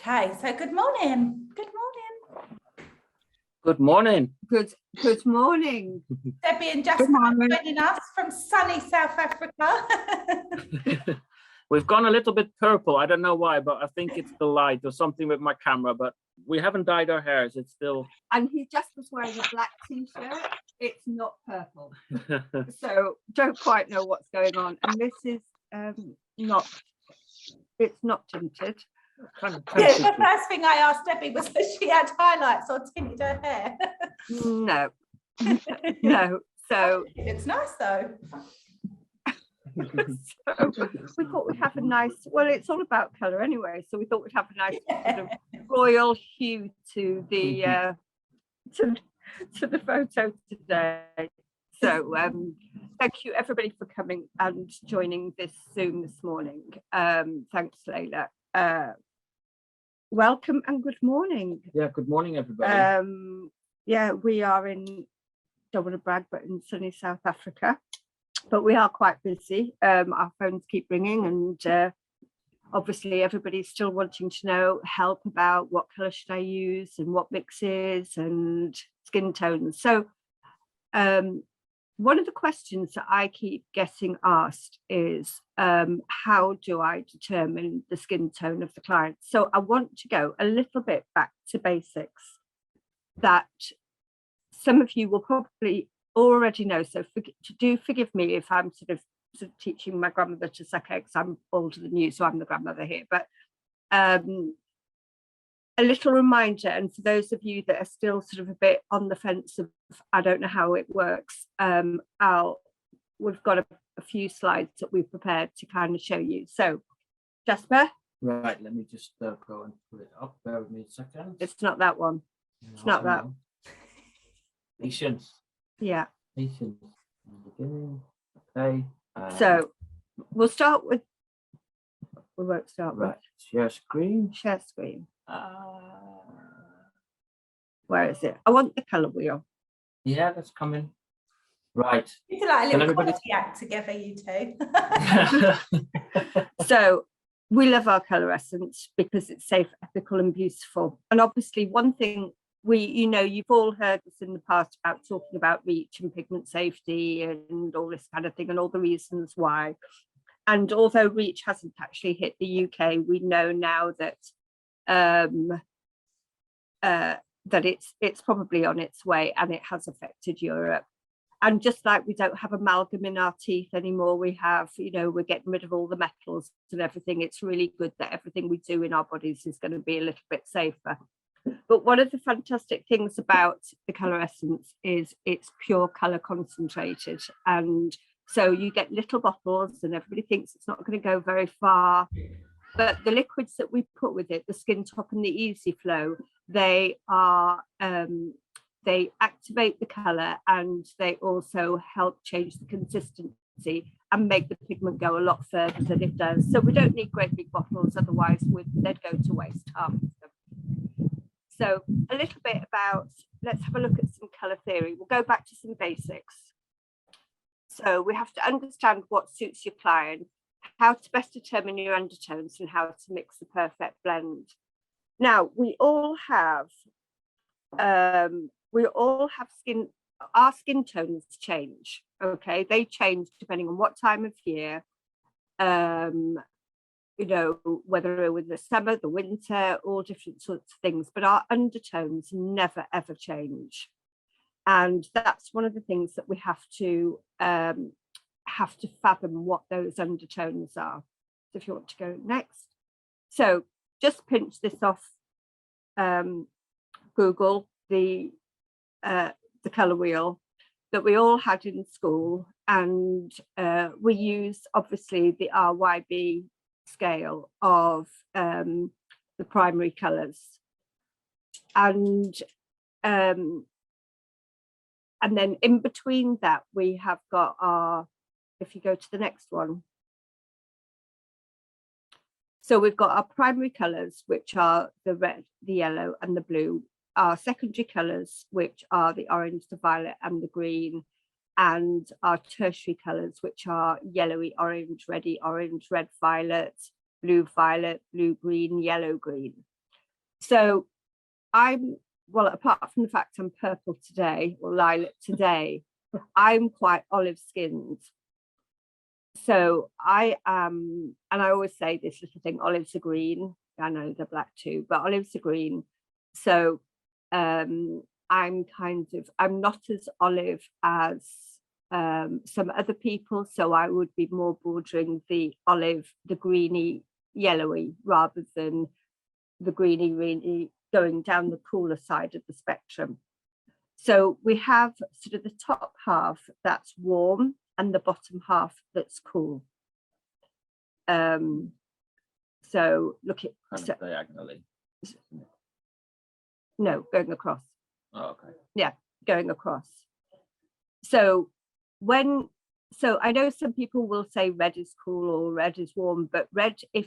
Okay, so good morning. Good morning. Good morning. Good morning. Debbie and Jasper joining us from sunny South Africa. We've gone a little bit purple. I don't know why, but I think it's the light or something with my camera, but we haven't dyed our hairs. It's still... And he just was wearing a black t-shirt. It's not purple. So don't quite know what's going on. And this is it's not tinted. Yeah, the first thing I asked Debbie was if she had highlights or tinted her hair. No. No. So it's nice though. So we thought we'd have a nice, well, it's all about colour anyway, so we thought we'd have a nice sort of royal hue to the to the photo today. So thank you everybody for coming and joining this Zoom this morning. Thanks, Layla. Welcome and good morning. Yeah, good morning everybody. Yeah, we are in, don't want to brag, but in sunny South Africa. But we are quite busy. Our phones keep ringing, and obviously everybody's still wanting to know help about what colour should I use and what mixes and skin tones. So one of the questions that I keep getting asked is how do I determine the skin tone of the client? So I want to go a little bit back to basics that some of you will probably already know, so forgive me if I'm sort of teaching my grandmother to suck eggs. I'm older than you, so I'm the grandmother here, but a little reminder, and for those of you that are still sort of a bit on the fence of I don't know how it works, we've got a few slides that we've prepared to kind of show you. So Jasper, right, let me just go and put it up. Bear with me a second. It's not that one. It's not that. Patience. Yeah. Patience. Beginning. Okay. So we'll start with. We won't start right. Share screen. Share screen. Where is it? I want the colour wheel. Yeah, that's coming. Right. You do like a little quality act together, you two. So we love our ColorEssense because it's safe, ethical, and beautiful. And obviously, one thing you've all heard us in the past about talking about reach and pigment safety and all this kind of thing and all the reasons why. And although reach hasn't actually hit the UK, we know now that that it's probably on its way, and it has affected Europe. And just like we don't have amalgam in our teeth anymore, we have, we're getting rid of all the metals and everything. It's really good that everything we do in our bodies is going to be a little bit safer. But one of the fantastic things about the ColorEssense is it's pure colour concentrated. And so you get little bottles and everybody thinks it's not going to go very far. But the liquids that we put with it, the Skin Top and the Easy Flow, they activate the colour, and they also help change the consistency and make the pigment go a lot further than it does. So we don't need great big bottles, otherwise they'd go to waste, half of them. So a little bit about, let's have a look at some colour theory. We'll go back to some basics. So we have to understand what suits your client, how to best determine your undertones, and how to mix the perfect blend. Now, we all have our skin tones change, okay? They change depending on what time of year, whether with the summer, the winter, all different sorts of things, but our undertones never, ever change. And that's one of the things that we have to fathom what those undertones are. So if you want to go next. So just pinch this off Google, the colour wheel that we all had in school, and we use obviously the RYB scale of the primary colours, and then in between that we have got our, if you go to the next one, so we've got our primary colours, which are the red, the yellow and the blue, our secondary colours, which are the orange, the violet and the green, and our tertiary colours, which are yellowy orange, reddy orange, red violet, blue green, yellow green. So well, apart from the fact I'm purple today or lilac today, I'm quite olive skinned. So I am, and I always say this little thing, olives are green. I know they're black too, but olives are green. So I'm not as olive as some other people. So I would be more bordering the olive, the greeny, yellowy, rather than the greeny, really going down the cooler side of the spectrum. So we have sort of the top half that's warm and the bottom half that's cool. So look at Kind of diagonally. no, going across. Oh, okay. Yeah, going across. So I know some people will say red is cool or red is warm, but red, if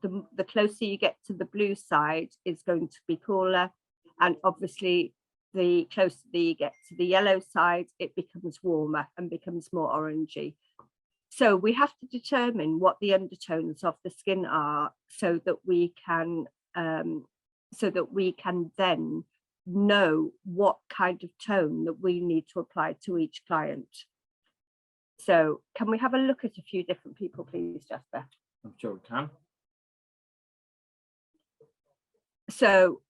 the closer you get to the blue side, is going to be cooler, and obviously the closer you get to the yellow side, it becomes warmer and becomes more orangey. So we have to determine what the undertones of the skin are so that we can then know what kind of tone that we need to apply to each client. So can we have a look at a few different people, please, Jasper? I'm sure we can. So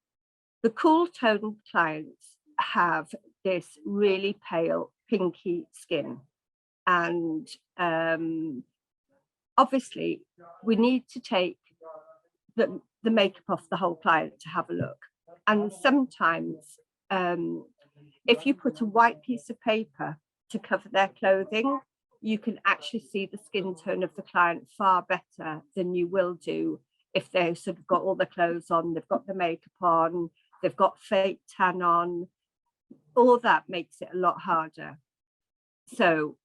the cool tone clients have this really pale pinky skin, and obviously we need to take the makeup off the whole client to have a look. And sometimes if you put a white piece of paper to cover their clothing, you can actually see the skin tone of the client far better than you will do if they've sort of got all the clothes on, they've got the makeup on, they've got fake tan on. All that makes it a lot harder. So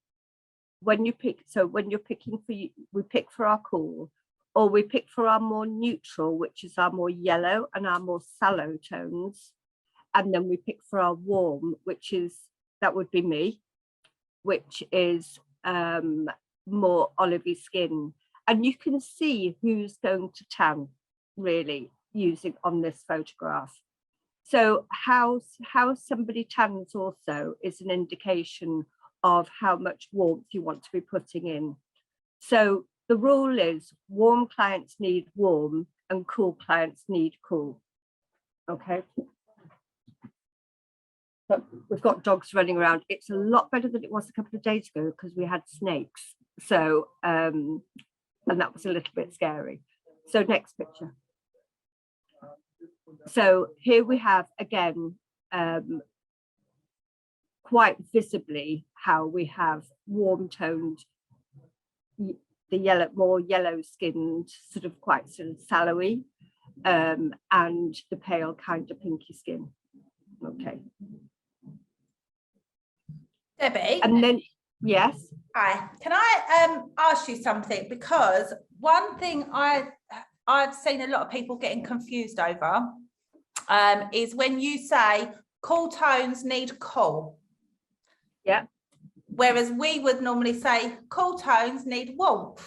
when you're picking we pick for our cool, or we pick for our more neutral, which is our more yellow and our more sallow tones. And then we pick for our warm, that would be me, which is more olivey skin. And you can see who's going to tan really using on this photograph. So how somebody tans also is an indication of how much warmth you want to be putting in. So the rule is warm clients need warm and cool clients need cool. Okay. But we've got dogs running around. It's a lot better than it was a couple of days ago because we had snakes. So, and that was a little bit scary. So next picture. So here we have again, quite visibly how we have warm toned, the yellow, more yellow skinned, sort of sallowy, and the pale kind of pinky skin. Okay. Debbie. And then, yes. Hi, can I ask you something? Because one thing I've seen a lot of people getting confused over is when you say cool tones need cool. Yeah. Whereas we would normally say cool tones need warmth.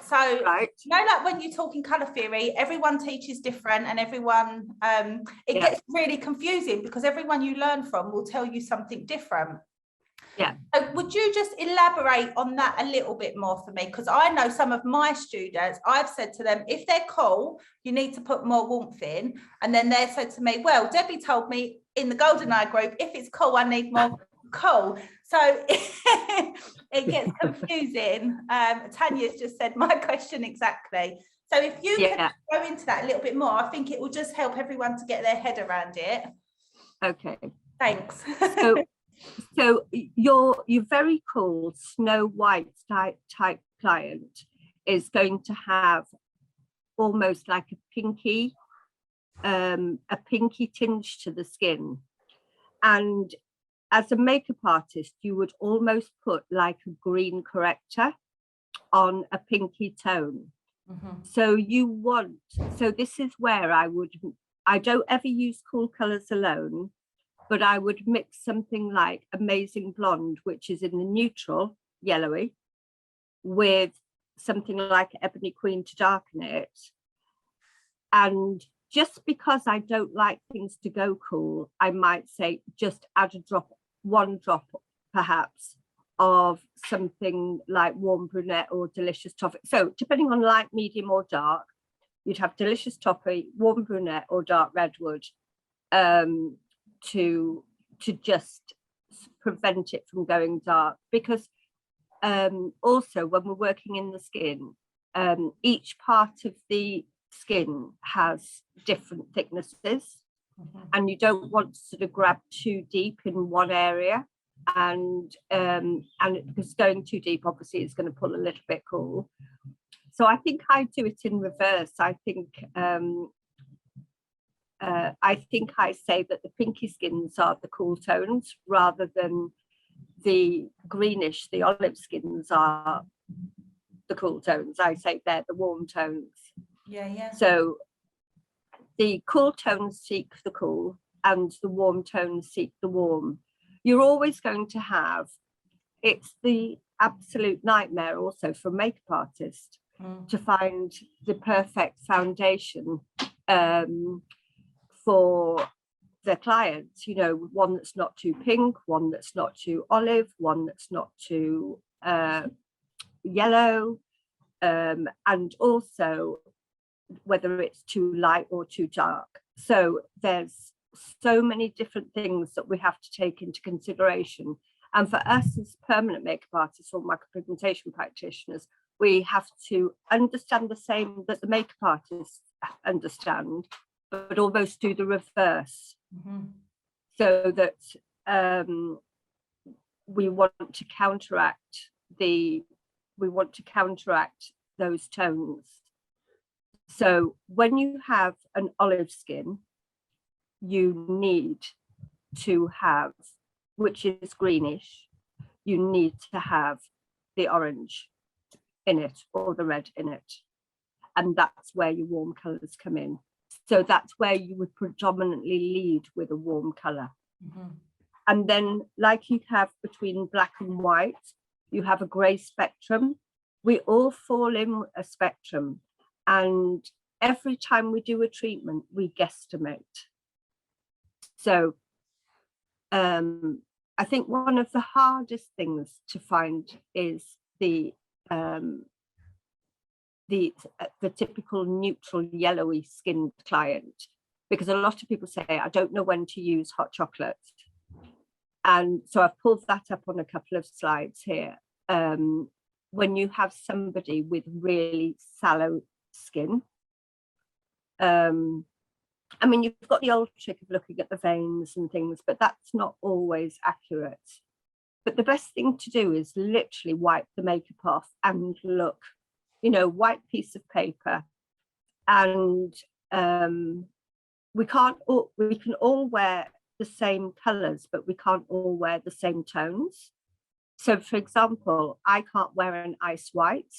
So, right. You know, like when you're talking colour theory, everyone teaches different, and everyone, it gets really confusing because everyone you learn from will tell you something different. Yeah. So would you just elaborate on that a little bit more for me? Because I know some of my students, I've said to them, if they're cool, you need to put more warmth in. And then they said to me, well, Debbie told me in the Goldeneye group, if it's cool, I need more cool. So it gets confusing. Tanya's just said my question exactly. So if you can go into that a little bit more, I think it will just help everyone to get their head around it. Okay. Thanks. So your very cool Snow White type client is going to have almost like a pinky tinge to the skin. And as a makeup artist, you would almost put like a green corrector on a pinky tone. Mm-hmm. So this is where I don't ever use cool colors alone, but I would mix something like Amazing Blonde, which is in the neutral, yellowy, with something like Ebony Queen to darken it, and just because I don't like things to go cool, I might say just add one drop perhaps of something like warm brunette or delicious toffee. So depending on light, medium or dark, you'd have delicious toffee, warm brunette or dark redwood to just prevent it from going dark. Because also when we're working in the skin, each part of the skin has different thicknesses, and you don't want to sort of grab too deep in one area, and because going too deep obviously is going to pull a little bit cool. So I think I do it in reverse. I think I say that the pinky skins are the cool tones rather than the greenish, the olive skins are the cool tones. I say they're the warm tones. Yeah. So the cool tones seek the cool and the warm tones seek the warm. You're always going to have, it's the absolute nightmare also for a makeup artist to find the perfect foundation for their clients, you know, one that's not too pink, one that's not too olive, one that's not too yellow, and also whether it's too light or too dark. So there's so many different things that we have to take into consideration. And for us as permanent makeup artists or micropigmentation practitioners, we have to understand the same that the makeup artists understand, but almost do the reverse. So that we want to counteract those tones. So when you have an olive skin, you need to have, which is greenish, you need to have the orange in it or the red in it. And that's where your warm colours come in. So that's where you would predominantly lead with a warm colour. And then like you have between black and white, you have a grey spectrum. We all fall in a spectrum. And every time we do a treatment, we guesstimate. So I think one of the hardest things to find is the typical neutral yellowy skinned client, because a lot of people say, I don't know when to use hot chocolate. And so I've pulled that up on a couple of slides here. When you have somebody with really sallow skin, I mean, you've got the old trick of looking at the veins and things, but that's not always accurate. But the best thing to do is literally wipe the makeup off and look, you know, white piece of paper. And we can all wear the same colours, but we can't all wear the same tones. So for example, I can't wear an ice white,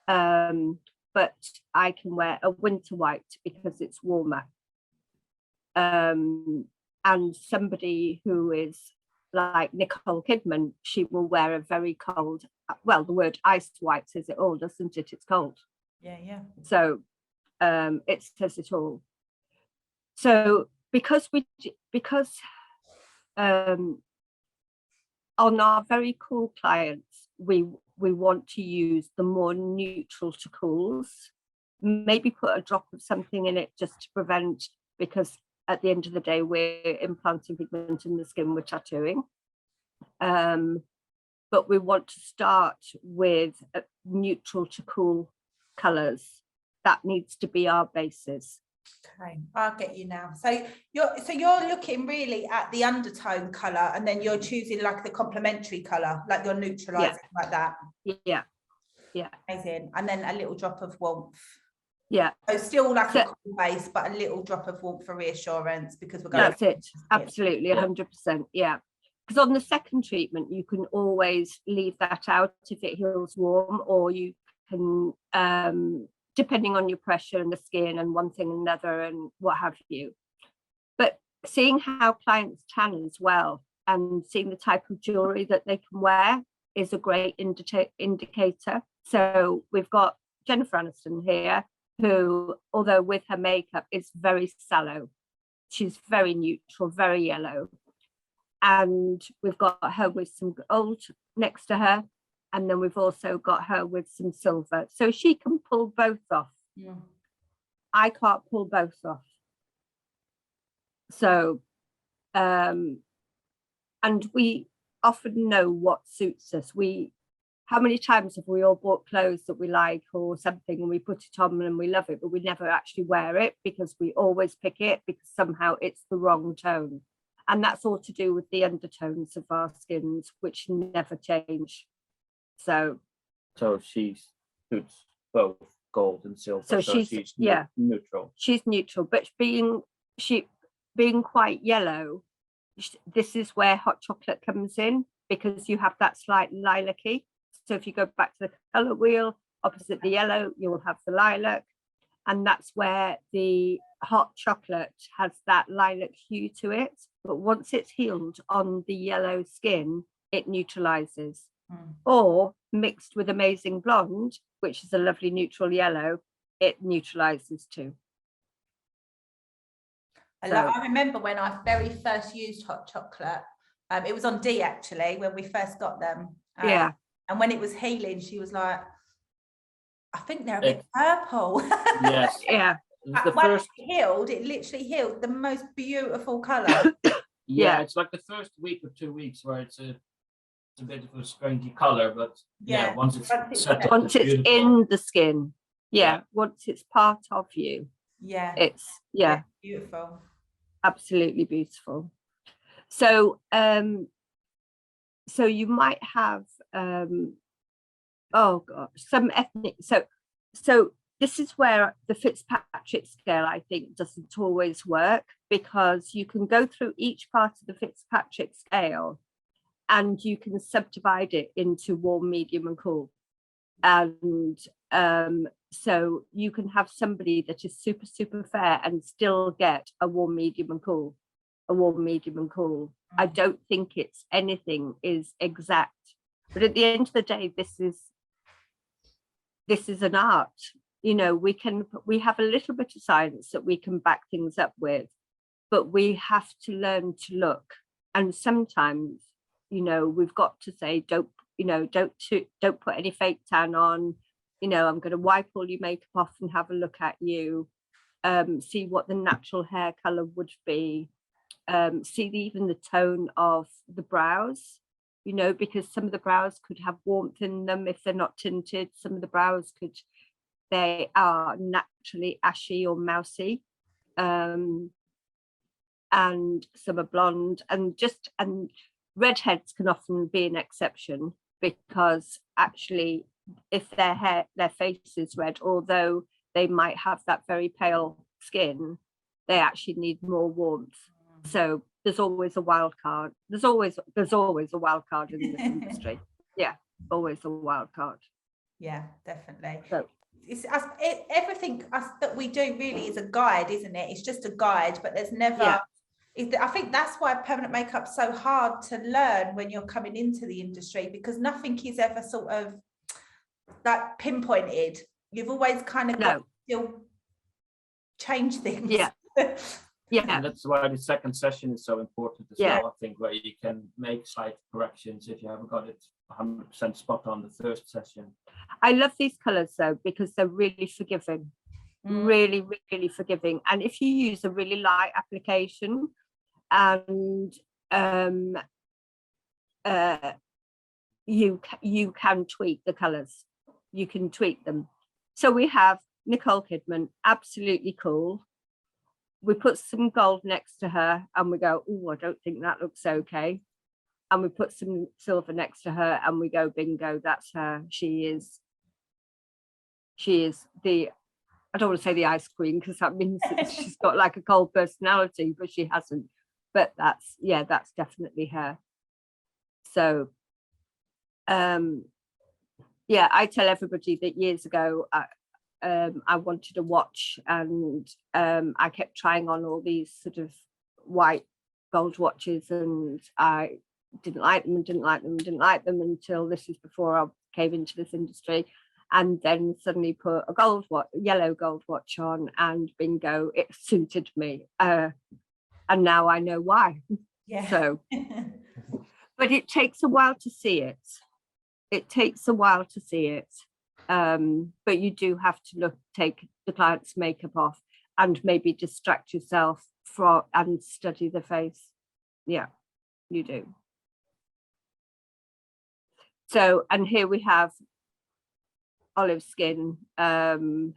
but I can wear a winter white because it's warmer. And somebody who is like Nicole Kidman, she will wear a very cold, well, the word ice white says it all, doesn't it? It's cold. Yeah. So it says it all. So because on our very cool clients, we want to use the more neutral to cools, maybe put a drop of something in it just to prevent, because at the end of the day, we're implanting pigment in the skin, we're tattooing. But we want to start with neutral to cool colours. That needs to be our basis. Okay, I'll get you now. So you're looking really at the undertone colour, and then you're choosing like the complementary colour, like you're neutralising like that. Yeah. Amazing. And then a little drop of warmth. Yeah. So still like a cool base, but a little drop of warmth for reassurance, because we're going. That's it. Absolutely, 100%. Yeah. Because on the second treatment, you can always leave that out if it heals warm, or you can, depending on your pressure and the skin and one thing and another and what have you. But seeing how clients tan as well, and seeing the type of jewellery that they can wear is a great indicator. So we've got Jennifer Aniston here, who, although with her makeup, is very sallow. She's very neutral, very yellow. And we've got her with some gold next to her. And then we've also got her with some silver. So she can pull both off. Yeah. I can't pull both off. So, and we often know what suits us. How many times have we all bought clothes that we like or something and we put it on and we love it, but we never actually wear it because we always pick it because somehow it's the wrong tone. And that's all to do with the undertones of our skins, which never change. So she suits both gold and silver. So she's yeah, neutral. She's neutral, but being quite yellow, this is where hot chocolate comes in, because you have that slight lilac-y. So if you go back to the color wheel, opposite the yellow, you will have the lilac. And that's where the hot chocolate has that lilac hue to it. But once it's healed on the yellow skin, it neutralizes. Or mixed with Amazing Blonde, which is a lovely neutral yellow, it neutralizes too. I remember when I very first used hot chocolate, it was on D actually, when we first got them. Yeah. And when it was healing, she was like, I think they're a bit purple. Yes. Yeah. The first it healed, it literally healed, the most beautiful color. Yeah, it's like the first week or 2 weeks where it's a bit of a strangey color, but yeah, once it's in the skin, once it's part of you, it's beautiful, absolutely beautiful. So so you might have oh gosh, some ethnic, so this is where the Fitzpatrick scale, I think, doesn't always work, because you can go through each part of the Fitzpatrick scale and you can subdivide it into warm, medium and cool. And so you can have somebody that is super, super fair and still get a warm, medium and cool, a warm, medium and cool. I don't think it's anything is exact, but at the end of the day, this is an art. You know, we have a little bit of science that we can back things up with, but we have to learn to look. And sometimes, you know, we've got to say, don't put any fake tan on. You know, I'm going to wipe all your makeup off and have a look at you. See what the natural hair color would be. See even the tone of the brows, you know, because some of the brows could have warmth in them if they're not tinted. Some of the brows they are naturally ashy or mousy, and some are blonde, and redheads can often be an exception, because actually if their face is red, although they might have that very pale skin, they actually need more warmth. So there's always a wild card. There's always a wild card in this industry. Yeah, always a wild card. Yeah, definitely. So it's everything that we do really is a guide, isn't it? It's just a guide, but there's never. I think that's why permanent makeup's so hard to learn when you're coming into the industry, because nothing is ever sort of like pinpointed. You've always kind of got to still change things. Yeah. Yeah, and that's why the second session is so important as well. I think, where you can make slight corrections if you haven't got it 100% spot on the first session. I love these colors though, because they're really forgiving, really, really forgiving. And if you use a really light application, and you can tweak the colors, you can tweak them. So we have Nicole Kidman, absolutely cool. We put some gold next to her and we go, oh, I don't think that looks okay. And we put some silver next to her and we go, bingo, that's her. She is the, I don't want to say the ice cream, because that means that she's got like a cold personality, but she hasn't. But that's definitely her. So, I tell everybody that years ago, I wanted a watch, and I kept trying on all these sort of white gold watches, and I didn't like them until this is before I came into this industry. and then suddenly put a yellow gold watch on, and bingo, it suited me. And now I know why. Yeah. So, but it takes a while to see it. It takes a while to see it. But you do have to take the client's makeup off and maybe distract yourself and study the face. Yeah, you do. So, and here we have olive skin, and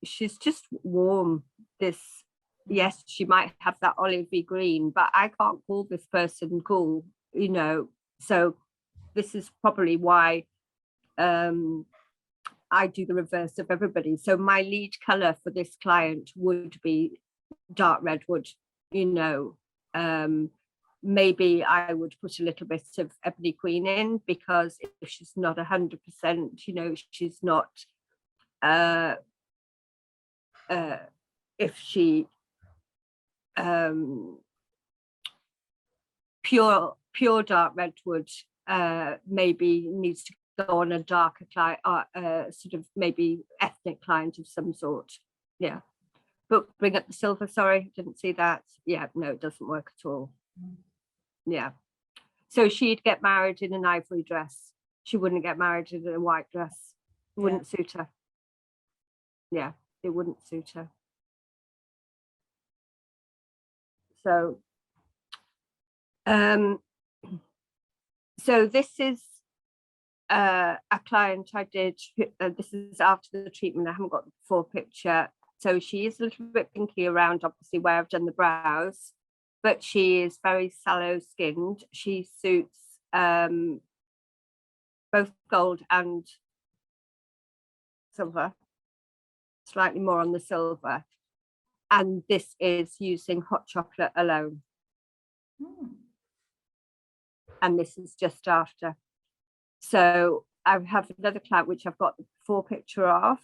she's just warm. Yes, she might have that olivey green, but I can't call this person cool, you know. So this is probably why I do the reverse of everybody. So my lead color for this client would be dark redwood, you know. Maybe I would put a little bit of ebony queen in, because if she's not 100%, you know, she's not, if she pure dark redwood maybe needs to go on a darker client, sort of maybe ethnic client of some sort. Yeah, but bring up the silver. Sorry, didn't see that. Yeah, no, it doesn't work at all. Yeah, so she'd get married in an ivory dress. She wouldn't get married in a white dress. It wouldn't suit her. Yeah, it wouldn't suit her. So so this is a client I did, this is after the treatment. I haven't got the full picture. So she is a little bit pinky around, obviously, where I've done the brows, but she is very sallow skinned. She suits both gold and silver, slightly more on the silver. And this is using hot chocolate alone. And this is just after. So I have another client which I've got the full picture of,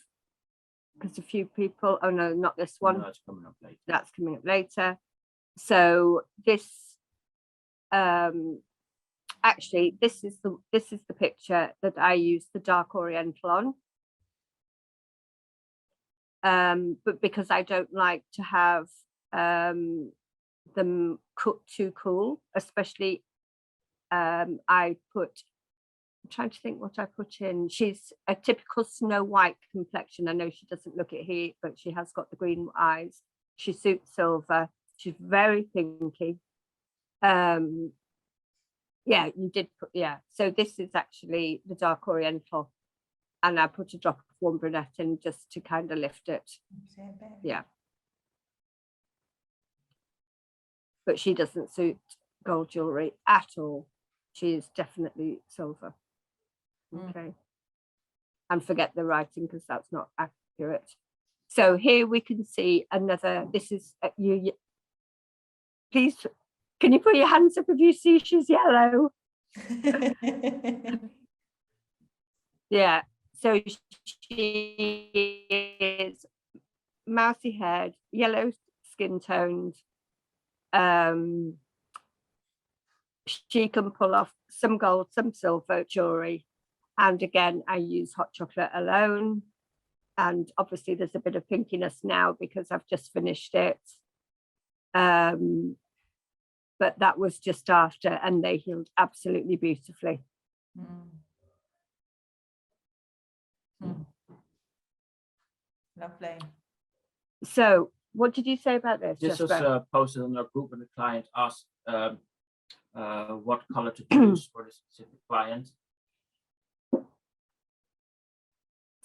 because a few people, oh no, not this one. No, that's coming up later. That's coming up later. So this, actually, this is the picture that I used the dark oriental on. But because I don't like to have them cooked too cool, especially I'm trying to think what I put in. She's a typical Snow White complexion. I know she doesn't look it here, but she has got the green eyes. She suits silver. She's very pinky. Yeah, you did put, yeah. So this is actually the dark oriental, and I put a drop of warm brunette in just to kind of lift it. Yeah. But she doesn't suit gold jewelry at all. She is definitely silver. Okay. And forget the writing, because that's not accurate. So here we can see another, this is you. Please, can you put your hands up if you see she's yellow? Yeah, so she is mousy haired, yellow skin toned. She can pull off some gold, some silver jewelry. And again, I use hot chocolate alone. And obviously there's a bit of pinkiness now because I've just finished it. But that was just after, and they healed absolutely beautifully. Lovely. So what did you say about this? This was posted on our group, and the client asked what color to choose for the specific client.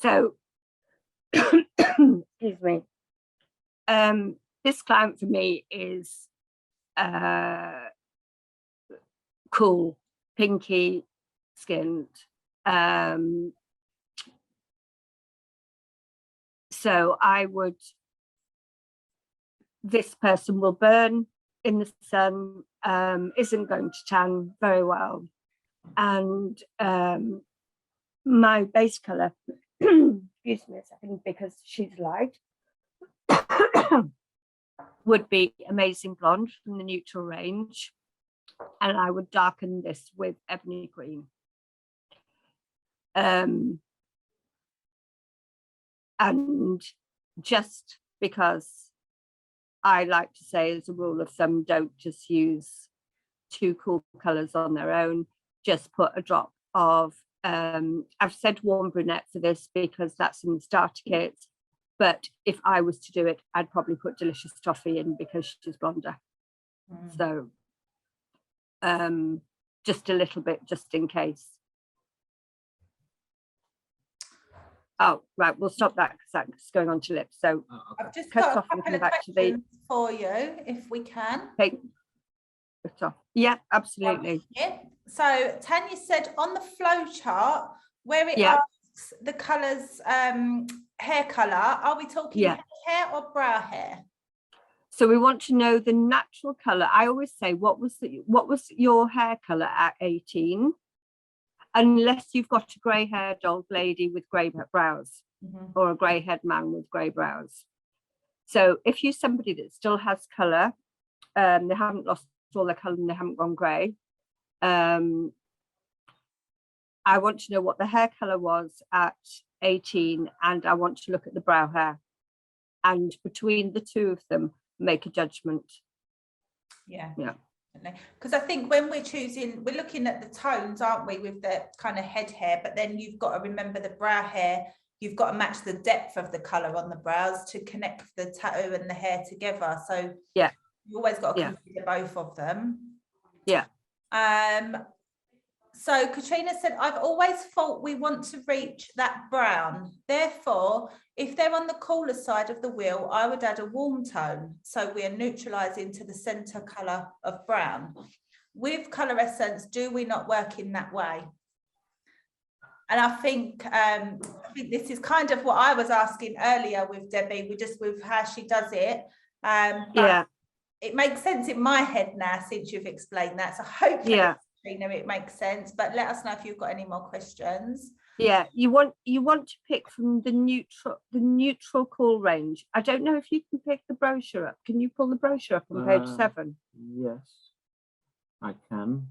So, excuse me. This client for me is cool, pinky skinned. So I would, this person will burn in the sun, isn't going to tan very well. And my base color, excuse me a second, because she's light, would be Amazing Blonde from the neutral range. And I would darken this with Ebony Green. And just because I like to say, as a rule of thumb, don't just use 2 cool colours on their own, just put a drop of, I've said warm brunette for this because that's in the starter kit, but if I was to do it, I'd probably put Delicious Toffee in because she's blonder. So just a little bit, just in case. Oh, right, we'll stop that because that's going on to lips. So I've just cut got a off and couple come of back to the questions for you, if we can. take cut off. Yeah, absolutely. Yeah. So Tanya said on the flow chart where it Yeah. asks the colours, hair colour, are we talking Yeah. hair or brow hair? So we want to know the natural colour. I always say, what was your hair colour at 18? Unless you've got a grey-haired old lady with grey brows, or a grey-haired man with grey brows. So if you're somebody that still has colour, they haven't lost all their colour and they haven't gone grey, I want to know what the hair colour was at 18, and I want to look at the brow hair. And between the two of them, make a judgment. Yeah. Because I think when we're choosing, we're looking at the tones, aren't we, with the kind of head hair, but then you've got to remember the brow hair, you've got to match the depth of the colour on the brows to connect the tattoo and the hair together. So yeah, you've always got to consider both of them. Yeah. So Katrina said, I've always thought we want to reach that brown. Therefore, if they're on the cooler side of the wheel, I would add a warm tone. So we are neutralising to the centre colour of brown. With ColorEssense, do we not work in that way? And I think this is kind of what I was asking earlier with Debbie, with how she does it. But it makes sense in my head now since you've explained that. So hopefully, it makes sense. But let us know if you've got any more questions. Yeah, you want to pick from the neutral cool range. I don't know if you can pick the brochure up. Can you pull the brochure up on page 7? Yes, I can.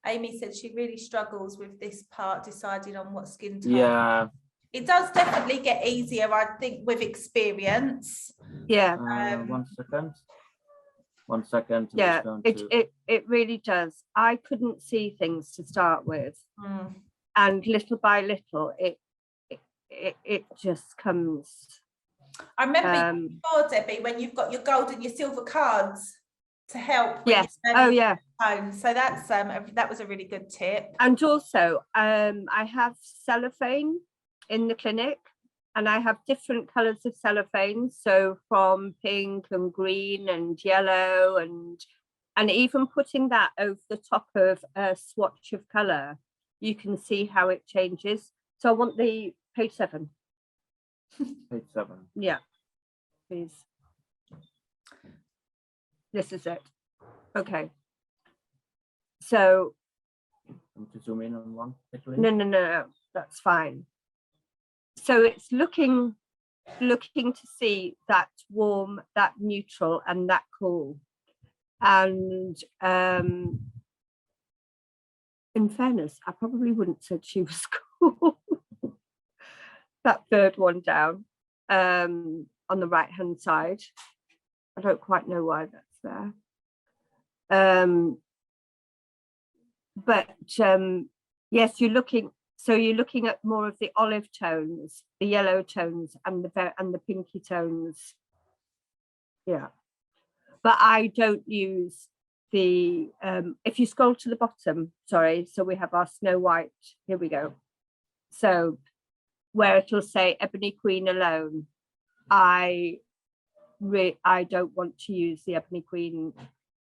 Amy said she really struggles with this part, deciding on what skin tone. Yeah. It does definitely get easier, I think, with experience. Yeah. 1 second. Yeah, it really does. I couldn't see things to start with, and little by little, it just comes. I remember before, Debbie, when you've got your gold and your silver cards to help. Yes. Oh yeah. So that's that was a really good tip. And also, I have cellophane in the clinic. And I have different colours of cellophane, so from pink and green and yellow, and even putting that over the top of a swatch of colour, you can see how it changes. So I want the page 7. Page 7. Yeah, please. This is it. Okay. So. Want to zoom in on one? No, that's fine. So it's looking to see that warm, that neutral, and that cool. And in fairness, I probably wouldn't have said she was cool. That third one down on the right hand side. I don't quite know why that's there. But yes, you're looking. So you're looking at more of the olive tones, the yellow tones, and the pinky tones. Yeah, but I don't use the. If you scroll to the bottom, sorry. So we have our Snow White. Here we go. So where it'll say Ebony Queen alone, I don't want to use the Ebony Queen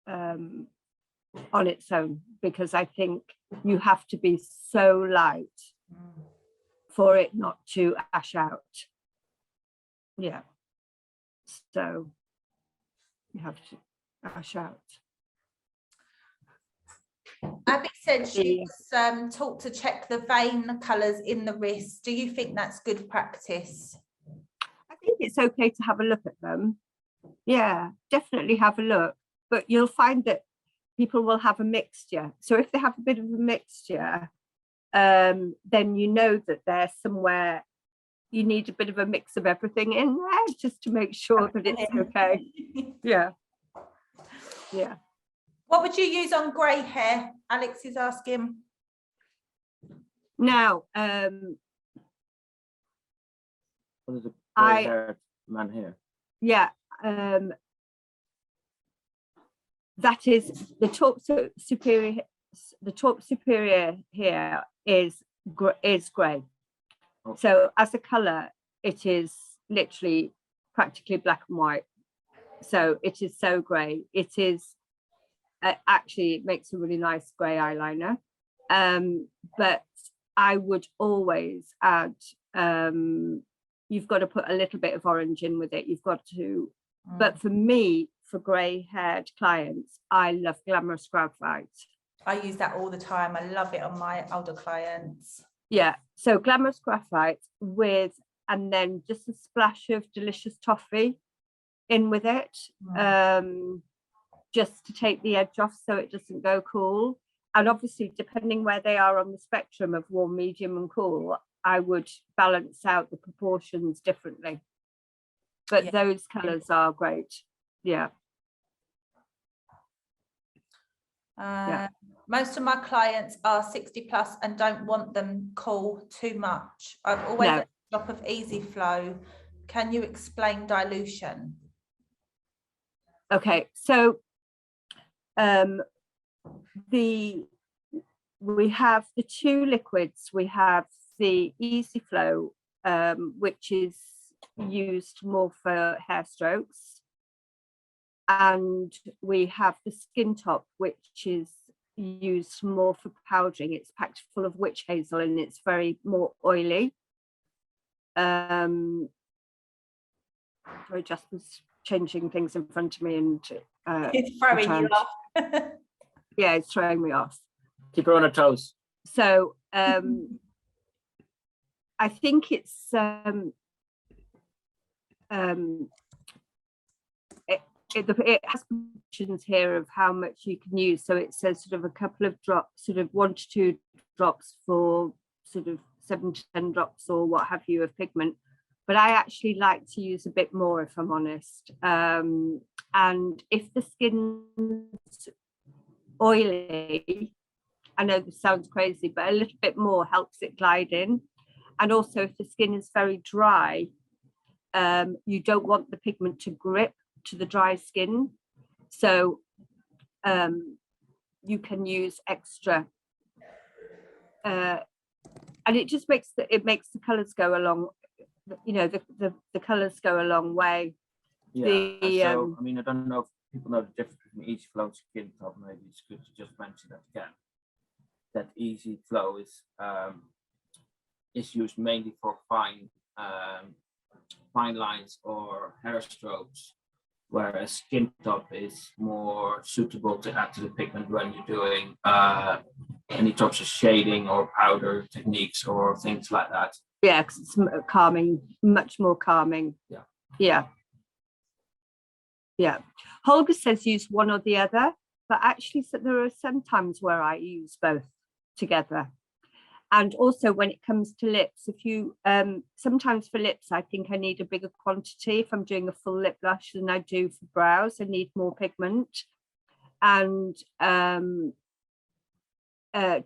on its own, because I think you have to be so light for it not to ash out. Yeah, so you have to ash out. Abby said she was taught to check the vein colours in the wrist. Do you think that's good practice? I think it's okay to have a look at them. Yeah, definitely have a look, but you'll find that people will have a mixture. So if they have a bit of a mixture, then you know that they're somewhere, you need a bit of a mix of everything in there just to make sure that it's okay. Yeah. Yeah. What would you use on grey hair? Alex is asking. Now, What is a grey-haired man here? yeah, that is the top superior. The top superior here is grey. Okay. So as a colour, it is literally practically black and white. So it is so grey. It is actually, it makes a really nice grey eyeliner. But I would always add, you've got to put a little bit of orange in with it. You've got to, but for me, for grey haired clients, I love Glamorous Graphite. I use that all the time. I love it on my older clients. Yeah, so Glamorous Graphite with, and then just a splash of Delicious Toffee in with it, just to take the edge off so it doesn't go cool. And obviously, depending where they are on the spectrum of warm, medium and cool, I would balance out the proportions differently. But those colours are great. Yeah. Most of my clients are 60 plus and don't want them cool too much. I've always got a drop of Easy Flow. Can you explain dilution? Okay, so we have the two liquids. We have the Easy Flow, which is used more for hair strokes, and we have the Skin Top, which is used more for powdering. It's packed full of witch hazel and it's very more oily. Sorry, Jasper's changing things in front of me and it's throwing you off. Yeah, it's throwing me off. Keep her on her toes. So I think it's it has options here of how much you can use. So it says sort of a couple of drops, sort of 1 to 2 drops for sort of 7 to 10 drops or what have you of pigment. But I actually like to use a bit more, if I'm honest. And if the skin's oily, I know this sounds crazy, but a little bit more helps it glide in. And also if the skin is very dry, you don't want the pigment to grip to the dry skin. So you can use extra. And it just makes the colours go along, you know, the colours go a long way. Yeah, so I mean, I don't know if people know the difference between Easy Flow and Skin Top. Maybe it's good to just mention that again. That Easy Flow is used mainly for fine lines or hair strokes, whereas Skin Top is more suitable to add to the pigment when you're doing any types of shading or powder techniques or things like that. Yeah, because it's calming, much more calming. Yeah. Yeah. Yeah. Holger says use one or the other, but actually so there are some times where I use both together. And also when it comes to lips, if you sometimes for lips, I think I need a bigger quantity. If I'm doing a full lip blush than I do for brows, I need more pigment. And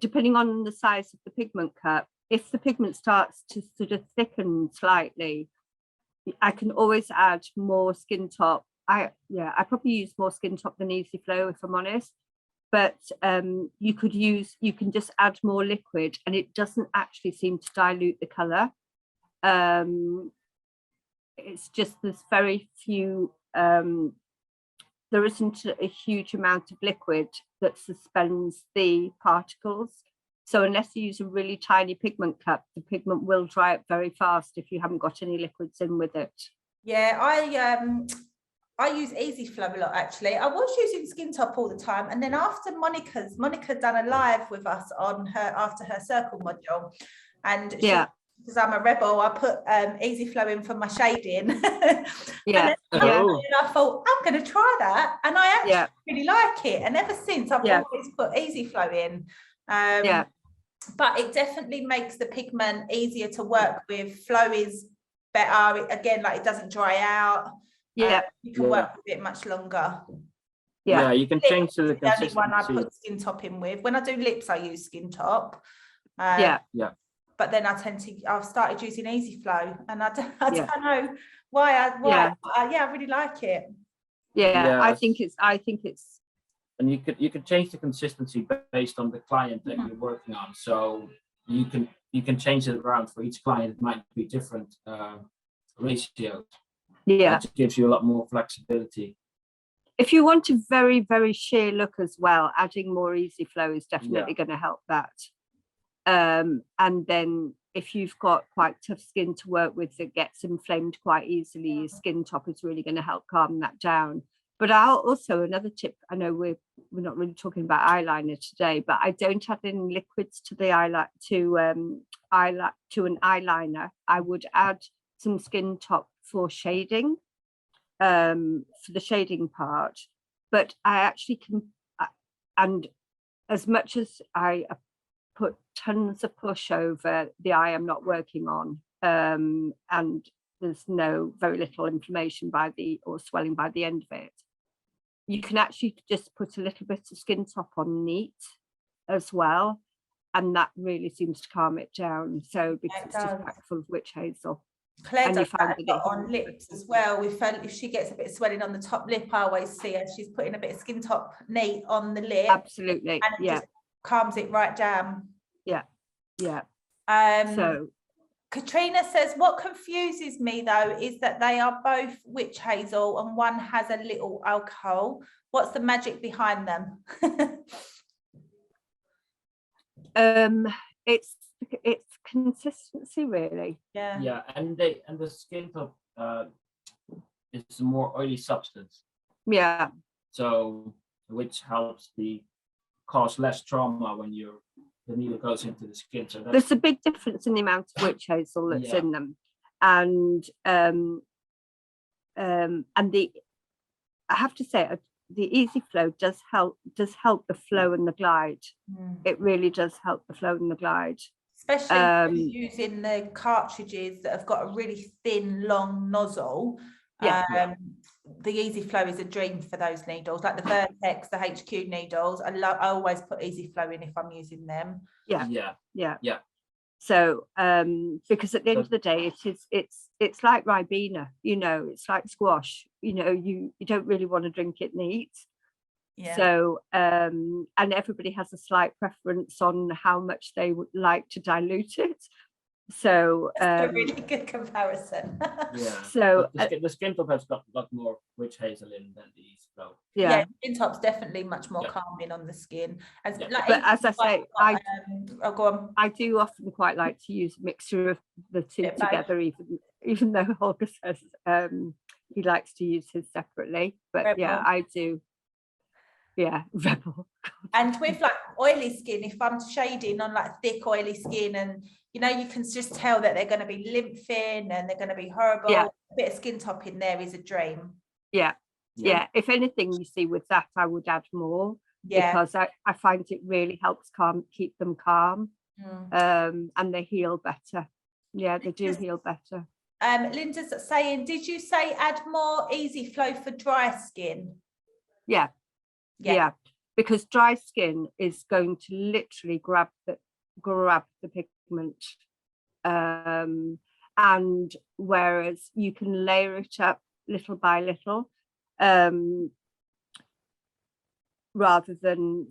depending on the size of the pigment cup, if the pigment starts to sort of thicken slightly, I can always add more Skin Top. I probably use more Skin Top than Easy Flow, if I'm honest. But you can just add more liquid and it doesn't actually seem to dilute the colour. It's just there's very few, there isn't a huge amount of liquid that suspends the particles. So unless you use a really tiny pigment cup, the pigment will dry up very fast if you haven't got any liquids in with it. Yeah, I use Easy Flow a lot actually. I was using Skin Top all the time, and then after Monica done a live with us on her after her circle module, and because I'm a rebel, I put easy flow in for my shading. Yeah. And I thought, I'm going to try that, and I actually really like it. And ever since, I've always put easy flow in. But it definitely makes the pigment easier to work with. Flow is better. Again, like, it doesn't dry out. You can work with it much longer. Yeah, you can change to the consistency. The only one I put skin top in with. When I do lips, I use skin top. But then I've started using easy flow, and I don't know why. I really like it. I think it's and you can change the consistency based on the client that you're working on. So you can change it around for each client. It might be different ratios. That gives you a lot more flexibility. If you want a very, very sheer look as well, adding more easy flow is definitely going to help that. And then if you've got quite tough skin to work with that gets inflamed quite easily, your skin top is really going to help calm that down. But another tip, I know we're not really talking about eyeliner today, but I don't add any liquids to the eyeliner to an eyeliner. I would add some skin top for shading, for the shading part. But I actually can, and as much as I put tons of push over the eye I'm not working on, and there's very little inflammation or swelling by the end of it, you can actually just put a little bit of skin top on neat as well, and that really seems to calm it down. So because it's just packed full of witch hazel. Claire does that a lot on lips as well. We found if she gets a bit of swelling on the top lip, I always see her, she's putting a bit of skin top neat on the lip. Absolutely. And it just calms it right down. So Katrina says, what confuses me though is that they are both witch hazel and one has a little alcohol. What's the magic behind them? It's consistency, really. And the skin top is a more oily substance, so which helps cause less trauma when the needle goes into the skin. So there's a big difference in the amount of witch hazel that's in them, and I have to say the easy flow does help the flow and the glide. It really does help the flow and the glide, especially using the cartridges that have got a really thin long nozzle. The easy flow is a dream for those needles, like the Vertex, the HQ needles. I always put easy flow in if I'm using them. So because at the end of the day, it's like Ribena, it's like squash, you don't really want to drink it neat. So and everybody has a slight preference on how much they would like to dilute it. So that's a really good comparison. So the skin top has got a lot more witch hazel in than the easy flow. Skin top's definitely much more calming on the skin. But as I say, go on. I do often quite like to use a mixture of the two together, even though Holger says he likes to use his separately. But Rebel. I do. Rebel. And with like oily skin, if I'm shading on like thick oily skin, and you can just tell that they're going to be lymphing and they're going to be horrible. A bit of skin top in there is a dream. If anything, you see, with that I would add more, because I find it really helps keep them calm, and they heal better. They do heal better. Linda's saying, did you say add more easy flow for dry skin? Because dry skin is going to literally grab the pigment, and whereas you can layer it up little by little, rather than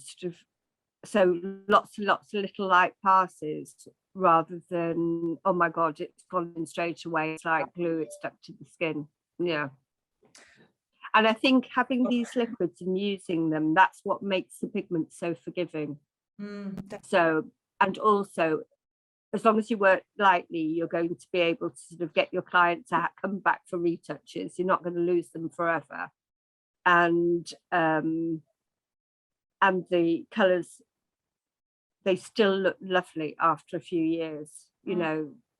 so lots and lots of little light passes, rather than, oh my god, it's gone in straight away, it's like glue, it's stuck to the skin. And I think having these liquids and using them, that's what makes the pigment so forgiving. So, and also, as long as you work lightly, you're going to be able to sort of get your client to come back for retouches. You're not going to lose them forever. And the colours, they still look lovely after a few years.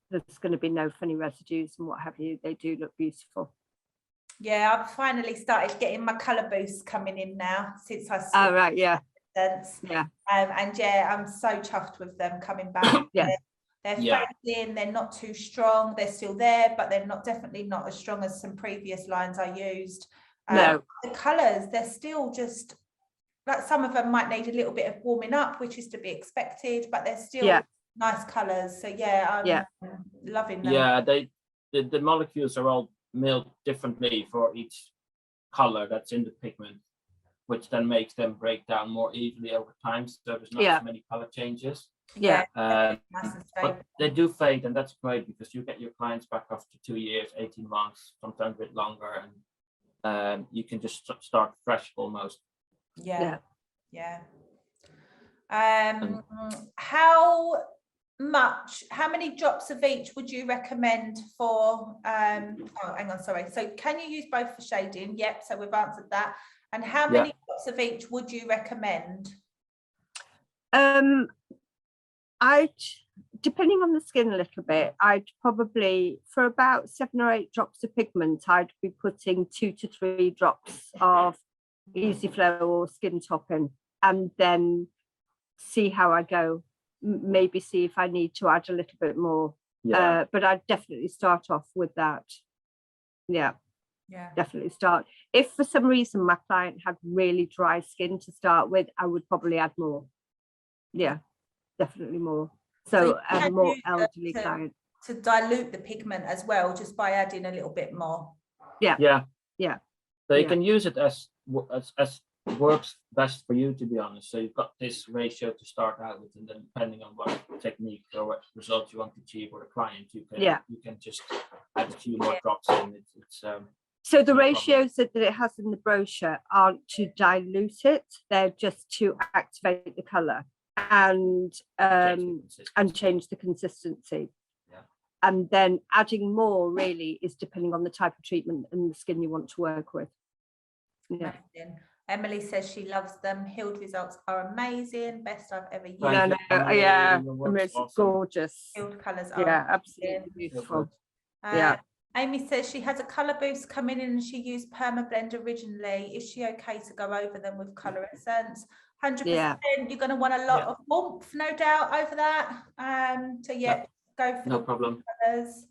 there's going to be no funny residues and what have you. They do look beautiful. Yeah, I've finally started getting my colour boosts coming in now since I Oh, right, yeah. Yeah. And yeah, I'm so chuffed with them coming back. Yeah. They're Yeah. fading, they're not too strong, they're still there, but they're not definitely not as strong as some previous lines I used. No. The colours, they're still just like, some of them might need a little bit of warming up, which is to be expected, but they're still nice colours. So yeah, I'm loving them. Yeah, the molecules are all milled differently for each color that's in the pigment, which then makes them break down more easily over time. So there's not so many color changes. Yeah. But they do fade, and that's great because you get your clients back after 2 years, 18 months, sometimes a bit longer, and you can just start fresh almost. Yeah. How many drops of each would you recommend for oh, hang on, sorry. So can you use both for shading? Yep, so we've answered that. And how many drops of each would you recommend? I'd, depending on the skin a little bit, I'd probably, for about 7 or 8 drops of pigment, I'd be putting 2 to 3 drops of Easy Flow or Skin Top in, and then see how I go. Maybe see if I need to add a little bit more. But I'd definitely start off with that. Yeah, definitely start. If for some reason my client had really dry skin to start with, I would probably add more. Yeah, definitely more. So a more elderly client. To dilute the pigment as well, just by adding a little bit more. Yeah. So you can use it as works best for you, to be honest. So you've got this ratio to start out with, and then depending on what technique or what result you want to achieve for the client, you can just add a few more drops in. So the ratios that it has in the brochure aren't to dilute it; they're just to activate the color and change the consistency. And then adding more really is depending on the type of treatment and the skin you want to work with. Yeah. Emily says she loves them. Healed results are amazing. Best I've ever used. It's awesome. Gorgeous. Healed colours are absolutely beautiful. Amy says she has a colour boost coming in and she used Permablend originally. Is she okay to go over them with ColorEssense? 100%. You're going to want a lot of warmth, no doubt, over that. So go for no problem. Colours.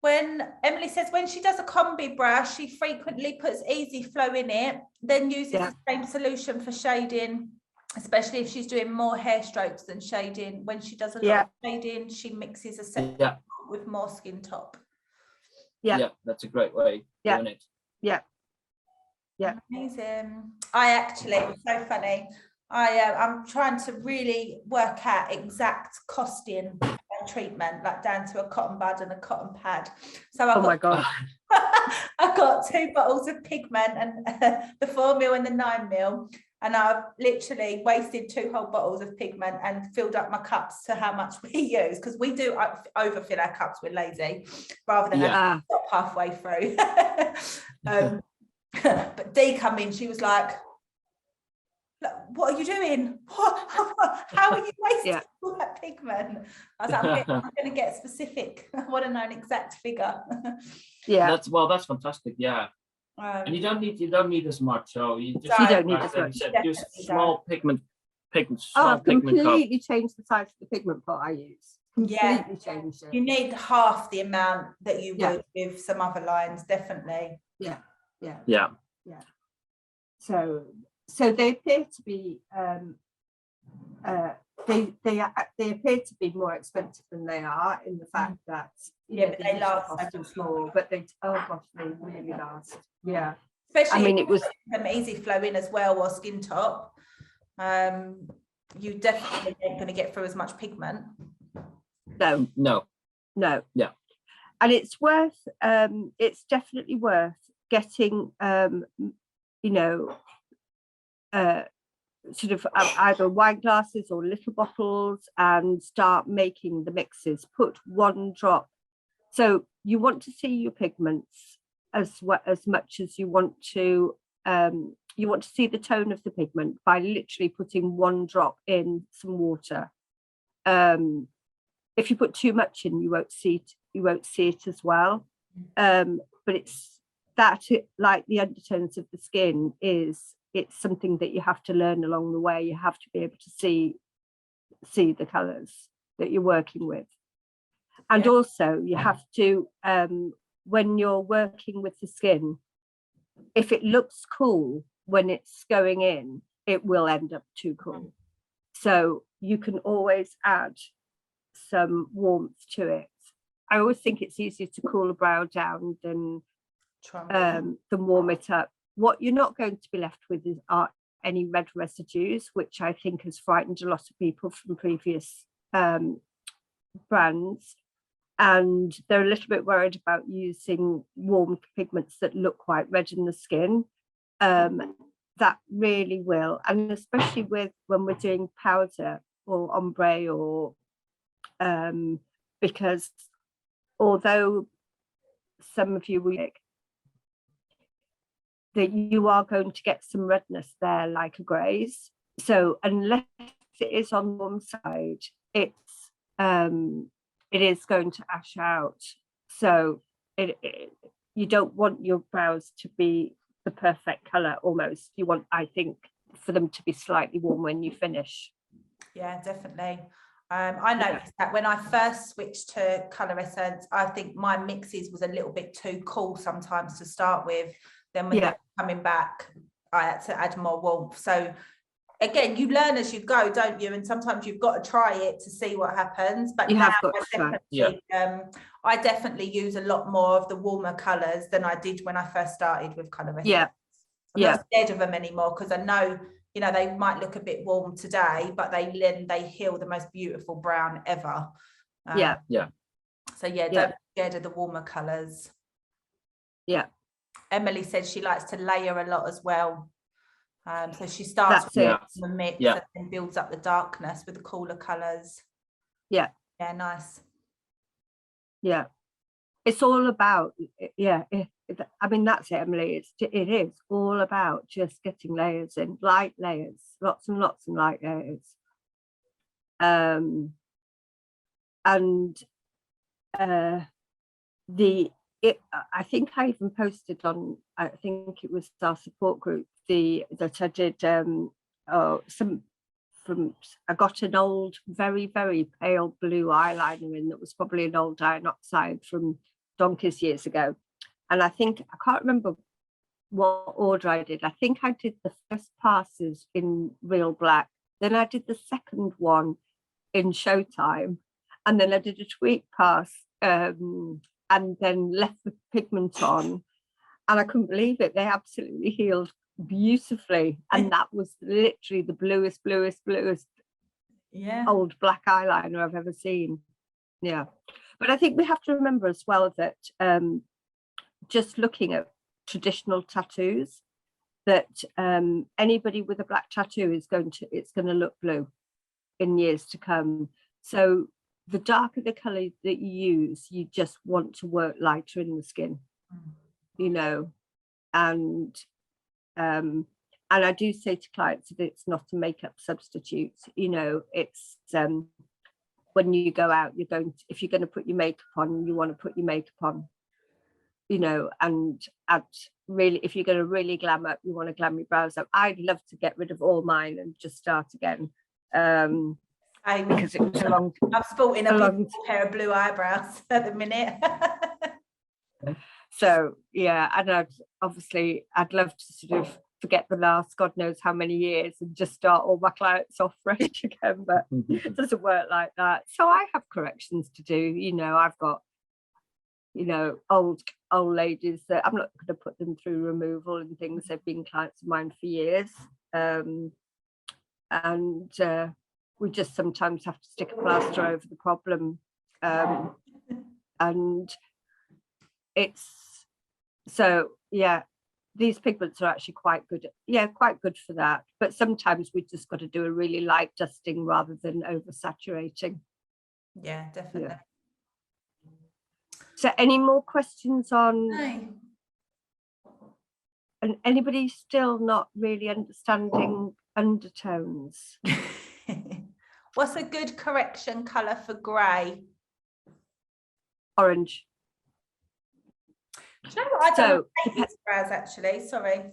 When Emily says when she does a combi brush, she frequently puts Easy Flow in it, then uses the same solution for shading, especially if she's doing more hair strokes than shading. When she does a lot of shading, she mixes a set with more Skin Top. Yeah, that's a great way of doing it. Amazing. I actually, it's so funny. I'm trying to really work out exact costing treatment, like down to a cotton bud and a cotton pad. So my God. I've got 2 bottles of pigment and the 4ml and the 9ml, and I've literally wasted 2 whole bottles of pigment and filled up my cups to how much we use, because we do overfill our cups, we're lazy, rather than stop halfway through. But Dee come in, she was like, what are you doing? How are you wasting all that pigment? I was like, I'm going to get specific. I want to know an exact figure. That's fantastic. And you don't need as much. So you don't need as much. Use small pigment. I've completely changed the size of the pigment pot I use. Completely changed it. You need half the amount that you would with some other lines, definitely. Yeah. So they appear to be they appear to be more expensive than they are, in the fact that but they last so small, but they really last. Yeah. Especially it was some Easy Flow in as well, or Skin Top. You definitely ain't going to get through as much pigment. No. Yeah. And it's definitely worth getting sort of either wine glasses or little bottles and start making the mixes. Put 1 drop. So you want to see your pigments as much as you want to see the tone of the pigment by literally putting 1 drop in some water. if you put too much in, you won't see it as well. But it's that, like the undertones of the skin, it's something that you have to learn along the way. You have to be able to see the colours that you're working with. And also you have to, when you're working with the skin, if it looks cool when it's going in, it will end up too cool. So you can always add some warmth to it. I always think it's easier to cool a brow down than warm it up. What you're not going to be left with are any red residues, which I think has frightened a lot of people from previous brands. And they're a little bit worried about using warm pigments that look quite red in the skin. That really will, and especially when we're doing powder or ombre, or because although some of you will, that you are going to get some redness there, like a graze. So unless it is on the warm side, it is going to ash out. So you don't want your brows to be the perfect colour almost. You want, I think, for them to be slightly warm when you finish. Yeah, definitely. I noticed that when I first switched to ColorEssense, I think my mixes was a little bit too cool sometimes to start with. Then when they're coming back, I had to add more warmth. So again, you learn as you go, don't you? And sometimes you've got to try it to see what happens. But now I definitely use a lot more of the warmer colours than I did when I first started with ColorEssense. I'm not scared of them anymore, because I know, you know, they might look a bit warm today, but they heal the most beautiful brown ever. So don't be scared of the warmer colours. Emily said she likes to layer a lot as well. So she starts with the mix and builds up the darkness with the cooler colours. Nice. It's all about, I mean, that's it, Emily. It is all about just getting layers in, light layers, lots and lots of light layers. I think I even posted on, I think it was our support group, that I did I got an old, very, very pale blue eyeliner in that was probably an old iron oxide from donkeys years ago. And I think, I can't remember what order I did. I think I did the first passes in real black. Then I did the second one in Showtime. And then I did a tweak pass and then left the pigment on. And I couldn't believe it. They absolutely healed beautifully. And that was literally the bluest old black eyeliner I've ever seen. But I think we have to remember as well that just looking at traditional tattoos, that anybody with a black tattoo it's going to look blue in years to come. So the darker the color that you use, you just want to work lighter in the skin, you know. And I do say to clients that it's not a makeup substitute, you know. It's when you go out, if you're going to put your makeup on, you want to put your makeup on, you know. And really, if you're going to really glam up, you want to glam your brows up. I'd love to get rid of all mine and just start again, because it was a long. I'm sporting a long pair of blue eyebrows at the minute. So and I'd love to sort of forget the last God knows how many years and just start all my clients off fresh again, but it doesn't work like that. So I have corrections to do, you know. I've got, you know, old ladies that I'm not going to put them through removal and things. They've been clients of mine for years, and we just sometimes have to stick a plaster over the problem, and it's so these pigments are actually quite good for that, but sometimes we just got to do a really light dusting rather than oversaturating. Definitely. So any more questions on No. And anybody still not really understanding undertones? What's a good correction colour for grey? Orange. Do you know what I don't So, hate these brows actually? Sorry.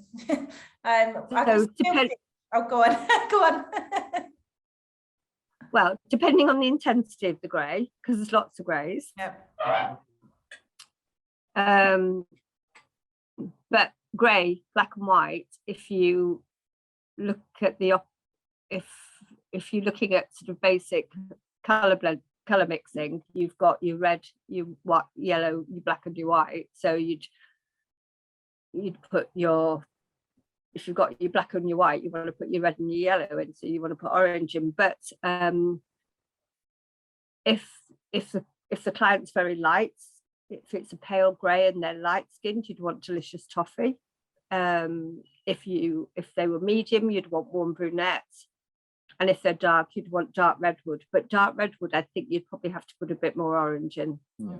I so just feel oh, go on, go on. well, depending on the intensity of the grey, because there's lots of greys. Yep. But grey, black and white, if you look at the if you're looking at sort of basic colour mixing, you've got your red, your white, yellow, your black and your white. So you'd put your, if you've got your black and your white, you want to put your red and your yellow in, so you want to put orange in. But if the client's very light, if it's a pale grey and they're light skinned, you'd want delicious toffee. If they were medium, you'd want warm brunette. And if they're dark, you'd want dark redwood. But dark redwood, I think you'd probably have to put a bit more orange in. Yeah.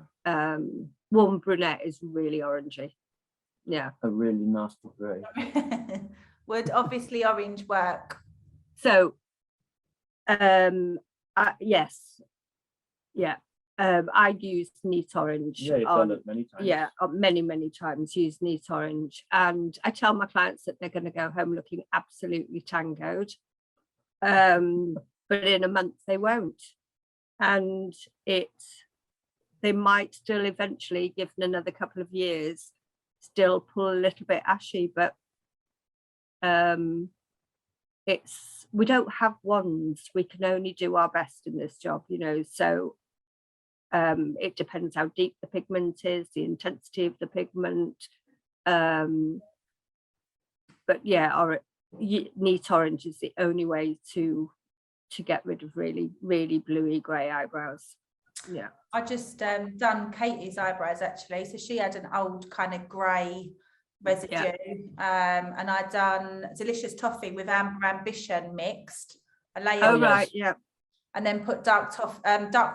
Warm brunette is really orangey. Yeah. A really nasty grey. Would obviously orange work? So, yes. Yeah. I use neat orange. Yeah, you've done it many times. Yeah, many times use neat orange. And I tell my clients that they're going to go home looking absolutely tangoed. But in a month they won't. And they might still eventually, given another couple of years, still pull a little bit ashy, but we don't have wands. We can only do our best in this job, you know. So it depends how deep the pigment is, the intensity of the pigment. But yeah, neat orange is the only way to get rid of really bluey grey eyebrows. Yeah, I just done Katie's eyebrows actually, so she had an old kind of grey residue. And I done delicious toffee with amber ambition mixed, a layer. Oh right, yeah. And then put dark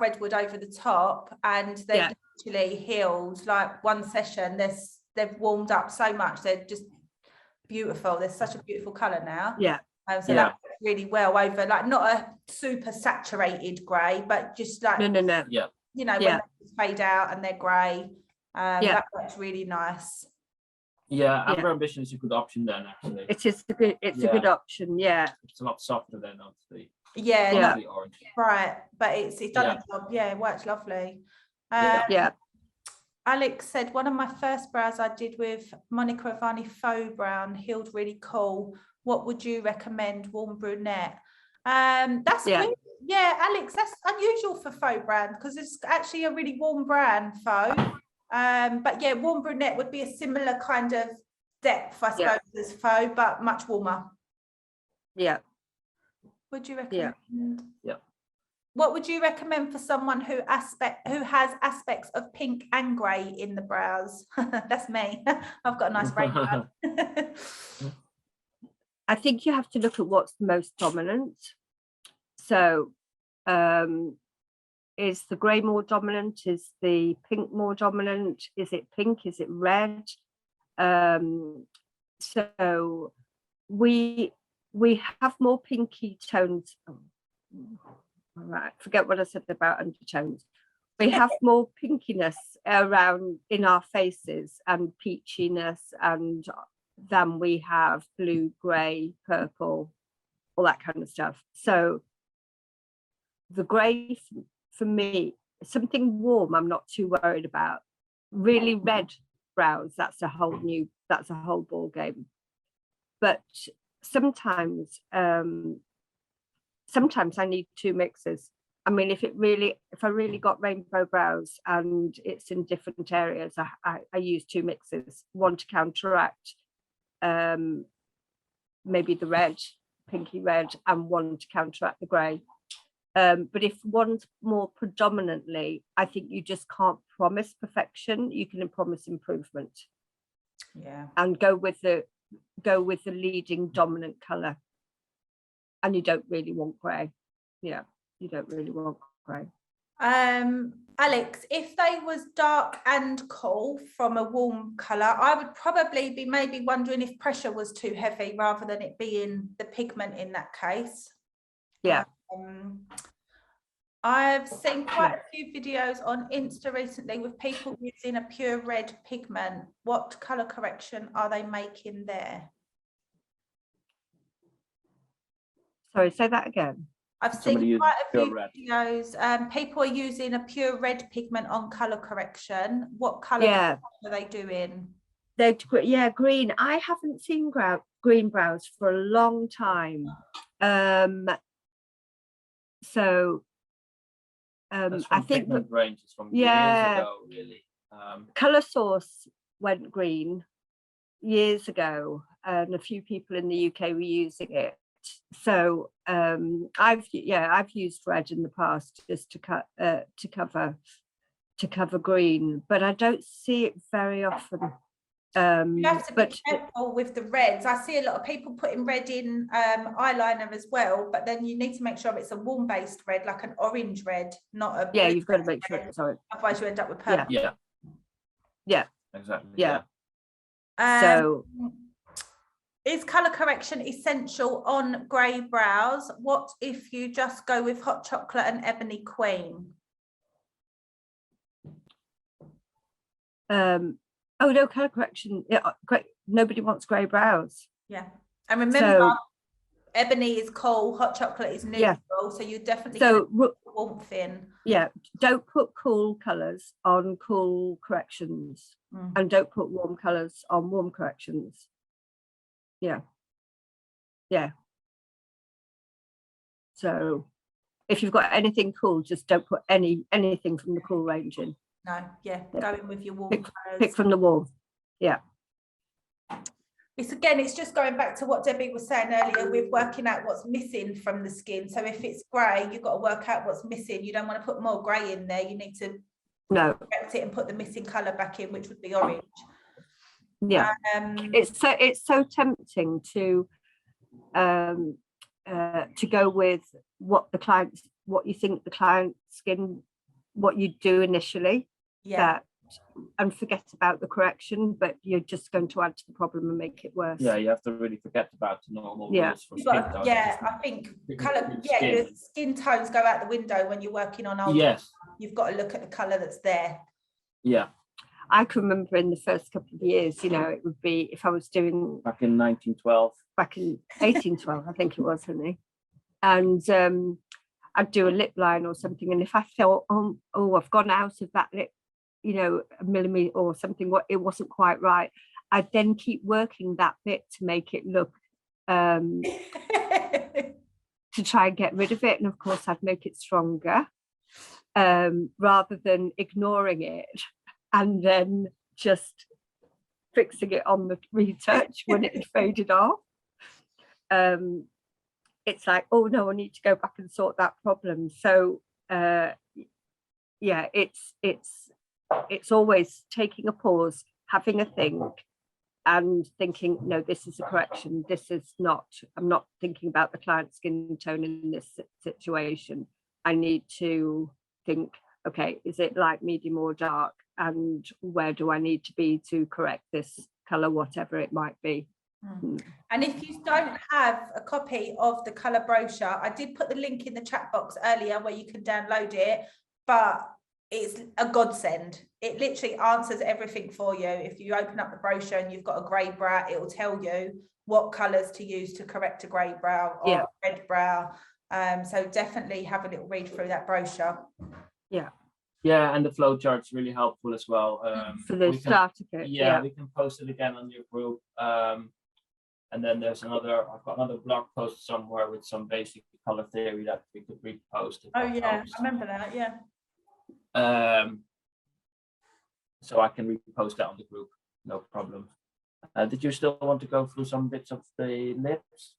redwood over the top, and they literally healed like one session. They've warmed up so much, they're just beautiful. There's such a beautiful colour now. So that works really well over, like, not a super saturated grey, but just like no. You know, when they fade out and they're grey. That works really nice. Yeah, amber ambition is a good option then, actually. It is a good option. Yeah, it's a lot softer than obviously. Yeah. Orange. Right, but it's done a job. Yeah, it works lovely. Alex said, one of my first brows I did with Monica Avani faux brown healed really cool. What would you recommend? Warm brunette. That's good. Yeah, Alex, that's unusual for faux brown because it's actually a really warm brown faux. But yeah, warm brunette would be a similar kind of depth, I suppose, as faux, but much warmer. Yeah. Would you recommend? Yeah. What would you recommend for someone who has aspects of pink and grey in the brows? That's me. I've got a nice rainbow. I think you have to look at what's most dominant. So is the grey more dominant? Is the pink more dominant? Is it pink? Is it red? So we have more pinky tones. All right, forget what I said about undertones. We have more pinkiness around in our faces and peachiness and than we have blue, grey, purple, all that kind of stuff. So the grey for me, something warm I'm not too worried about. Really red brows, that's a whole ball game. But sometimes I need two mixes. I mean, if I really got rainbow brows and it's in different areas, I use two mixes, one to counteract maybe the red, pinky red, and one to counteract the grey. But if one's more predominantly, I think you just can't promise perfection. You can promise improvement. Yeah. And go with the leading dominant colour. And you don't really want grey. Yeah, you don't really want grey. Alex, if they was dark and cool from a warm colour, I would probably be maybe wondering if pressure was too heavy rather than it being the pigment in that case. Yeah. I've seen quite a few videos on Insta recently with people using a pure red pigment. What colour correction are they making there? Sorry, say that again. I've Somebody seen uses quite a pure few red. videos. People are using a pure red pigment on colour correction. What colour Yeah, are they doing? yeah, green. I haven't seen green brows for a long time. So That's I from think pigment ranges from yeah, years ago, really. Colour Source went green years ago, and a few people in the UK were using it. So I've used red in the past just to cover green, but I don't see it very often. You have to be careful with the reds. I see a lot of people putting red in eyeliner as well, but then you need to make sure it's a warm based red, like an orange red, not a yeah. You've got to make sure. Sorry. Otherwise, you end up with purple. Yeah. Exactly. Yeah. So, is colour correction essential on grey brows? What if you just go with hot chocolate and ebony queen? Oh no, colour correction. Yeah, great. Nobody wants grey brows. Yeah, and remember, ebony is cool, hot chocolate is neutral, so you definitely put warmth in. Yeah, don't put cool colours on cool corrections, and don't put warm colours on warm corrections. Yeah. So if you've got anything cool, just don't put anything from the cool range in. No, go in with your warm colours. Pick from the warm. Yeah. It's just going back to what Debbie was saying earlier with working out what's missing from the skin. So if it's grey, you've got to work out what's missing. You don't want to put more grey in there. You need to correct it and put the missing colour back in, which would be orange. Yeah, it's so tempting to go with what you think the client's skin, what you do initially, and forget about the correction, but you're just going to add to the problem and make it worse. Yeah, you have to really forget about the normal rules for skin tones. I think colour, your skin tones go out the window when you're working on old. Yes. You've got to look at the colour that's there. Yeah. I can remember in the first couple of years, it would be if I was doing back in 1912. Back in 1812, I think it was, honey. And I'd do a lip line or something, and if I felt I've gone out of that lip, a millimetre or something, it wasn't quite right, I'd then keep working that bit to make it look to try and get rid of it, and of course I'd make it stronger rather than ignoring it and then just fixing it on the retouch when it had faded off. It's like, oh no, I need to go back and sort that problem. So it's always taking a pause, having a think, and thinking, no, this is a correction. This is not, I'm not thinking about the client's skin tone in this situation. I need to think, okay, is it light, medium, or dark? And where do I need to be to correct this colour, whatever it might be. And if you don't have a copy of the colour brochure, I did put the link in the chat box earlier where you can download it, but it's a godsend. It literally answers everything for you. If you open up the brochure and you've got a grey brow, it will tell you what colours to use to correct a grey brow or a red brow. So definitely have a little read through that brochure. Yeah, and the flow chart's really helpful as well. For the starter kit. Yeah, we can post it again on your group. And then I've got another blog post somewhere with some basic color theory that we could repost. Oh yeah, I remember that, yeah. So I can repost that on the group, no problem. Did you still want to go through some bits of the lips?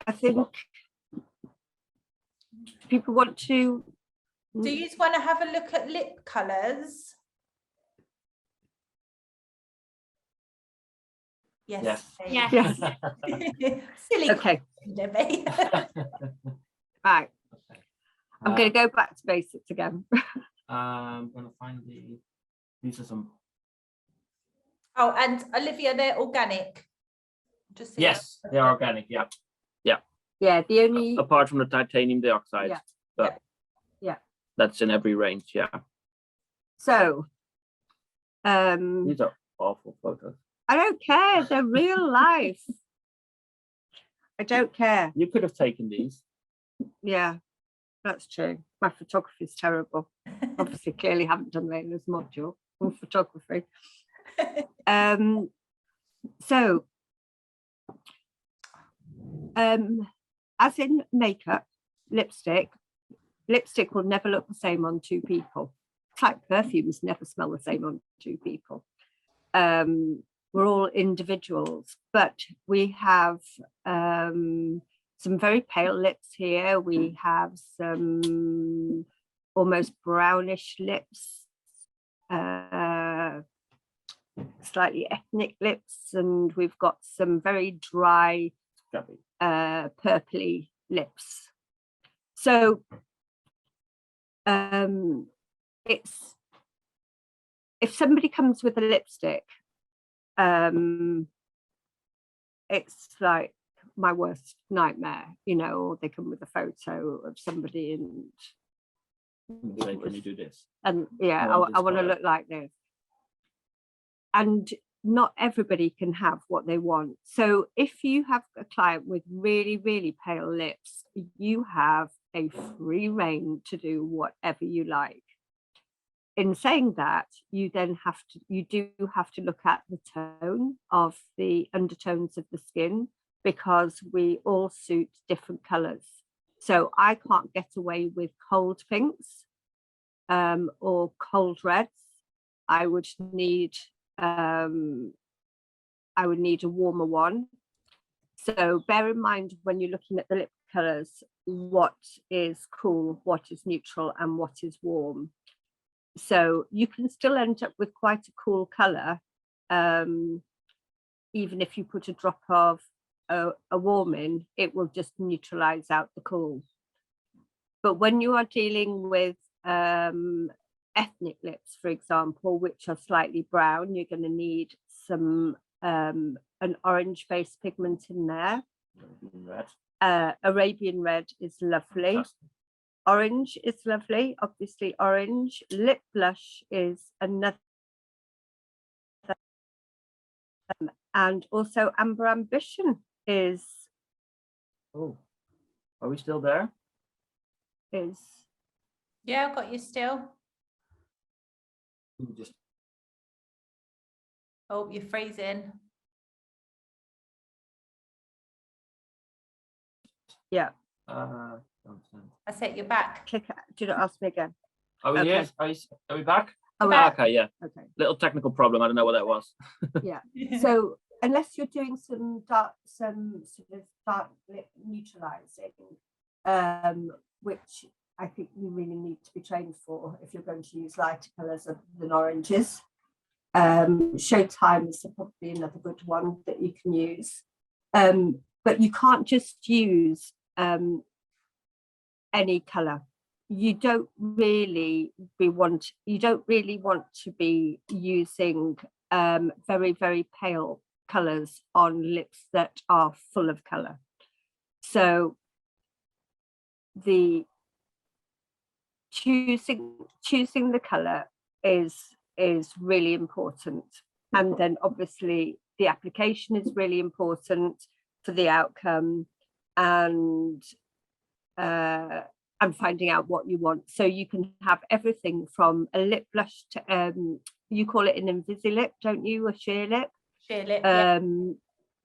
I think people want to. Do you just want to have a look at lip colours? Yes. Yes. Silly. Okay. Debbie. Right. I'm going to go back to basics again. I'm going to find these are some. Oh, and Olivia, they're organic. Just yes, they're organic. Yeah. Yeah. The only apart from the titanium dioxide. Yeah. But That's in every range, yeah. So, These are awful photos. I don't care. They're real life. I don't care. You could have taken these. Yeah, that's true. My photography is terrible. Obviously, clearly haven't done Layla's module on photography. So, as in makeup, lipstick will never look the same on two people. It's like perfumes never smell the same on two people. We're all individuals, but we have some very pale lips here. We have some almost brownish lips, slightly ethnic lips, and we've got some very dry, purpley lips. So it's, if somebody comes with a lipstick, it's like my worst nightmare, you know, or they come with a photo of somebody and Say, can you do this? and yeah, I want to look like this. And not everybody can have what they want. So if you have a client with really, really pale lips, you have a free rein to do whatever you like. In saying that, you then do have to look at the tone of the undertones of the skin, because we all suit different colors. So I can't get away with cold pinks or cold reds. I would need a warmer one. So bear in mind when you're looking at the lip colors, what is cool, what is neutral, and what is warm. So you can still end up with quite a cool color, even if you put a drop of a warm in, it will just neutralize out the cool. But when you are dealing with ethnic lips, for example, which are slightly brown, you're going to need some an orange-based pigment in there. Red. Arabian red is lovely. Fantastic. Orange is lovely, obviously orange. Lip blush is another. And also Amber Ambition is. Oh, are we still there? Yeah, I've got you still. Just Oh, you're freezing. Yeah. I set you back. Click. Do not ask me again. Are we Okay. here? Are we back? Oh, back. Okay, yeah. Okay. Little technical problem. I don't know what that was. Yeah. So unless you're doing some sort of dark lip neutralizing, which I think you really need to be trained for if you're going to use lighter colors other than oranges. Showtime is probably another good one that you can use. But you can't just use any color. You don't really want to be using very, very pale colors on lips that are full of color. So the choosing the color is really important. And then obviously the application is really important for the outcome, and finding out what you want. So you can have everything from a lip blush to you call it an Invisilip, don't you? A sheer lip. Sheer lip, yeah.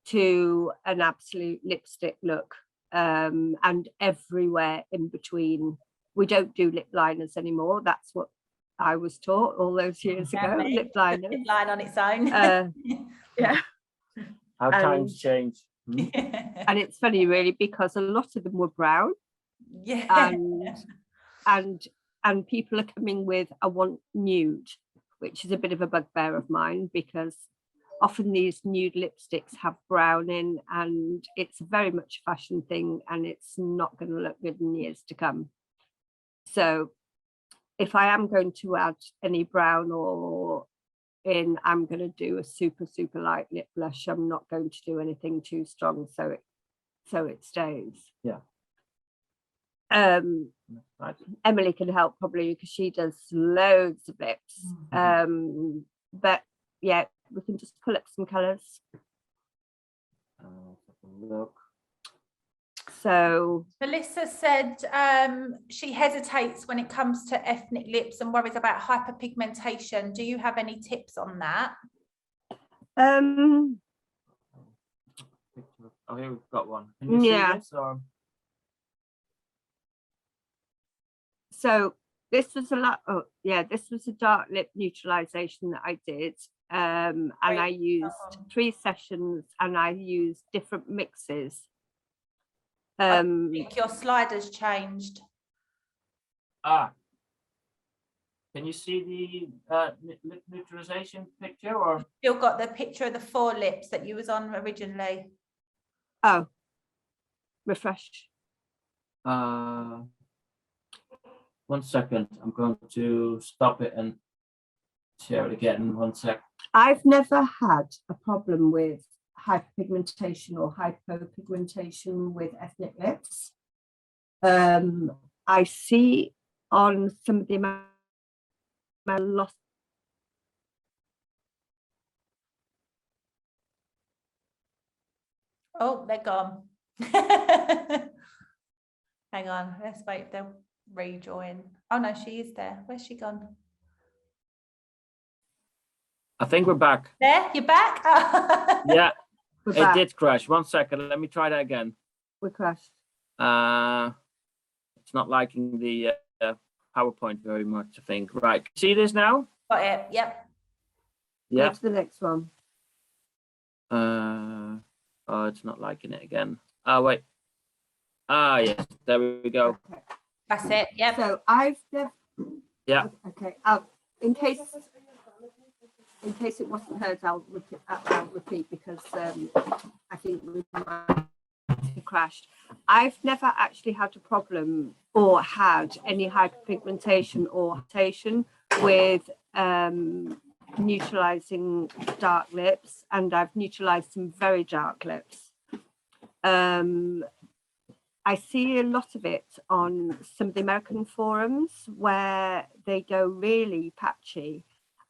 To an absolute lipstick look, and everywhere in between. We don't do lip liners anymore. That's what I was taught all those years ago. Lip liners. Lip line on its own. Yeah. How times change. And it's funny, really, because a lot of them were brown. Yeah. And people are coming with, I want nude, which is a bit of a bugbear of mine, because often these nude lipsticks have brown in, and it's very much a fashion thing, and it's not going to look good in years to come. So if I am going to add any brown or in, I'm going to do a super, super light lip blush. I'm not going to do anything too strong, so it stays. Yeah. Right. Emily can help probably because she does loads of lips. But yeah, we can just pull up some colours. Look. So Melissa said she hesitates when it comes to ethnic lips and worries about hyperpigmentation. Do you have any tips on that? Oh, here we've got one. Can you see this? Or? So this was a lot. Oh yeah, this was a dark lip neutralization that I did. And I used 3 sessions and I used different mixes. I think your slider's changed. Can you see the lip neutralization picture? Or Still got the picture of the 4 lips that you was on originally. Oh, refresh. 1 second. I'm going to stop it and share it again. 1 sec. I've never had a problem with hyperpigmentation or hypopigmentation with ethnic lips. I see on some of the loss. Oh, they're gone. Hang on, let's wait if they'll rejoin. Oh no, she is there. Where's she gone? I think we're back. There, you're back? Yeah, We're it back. did crash. 1 second. Let me try that again. We crashed. It's not liking the PowerPoint very much, I think. Right. See this now? Got it, yep. Yeah. Go to the next one. Oh, it's not liking it again. Oh, wait. Ah, yes. There we go. Okay. That's it, yep. So I've never. Yeah. Okay. In case it wasn't heard, I'll repeat because I think we might have crashed. I've never actually had a problem or had any hyperpigmentation or rotation with neutralizing dark lips, and I've neutralized some very dark lips. I see a lot of it on some of the American forums where they go really patchy,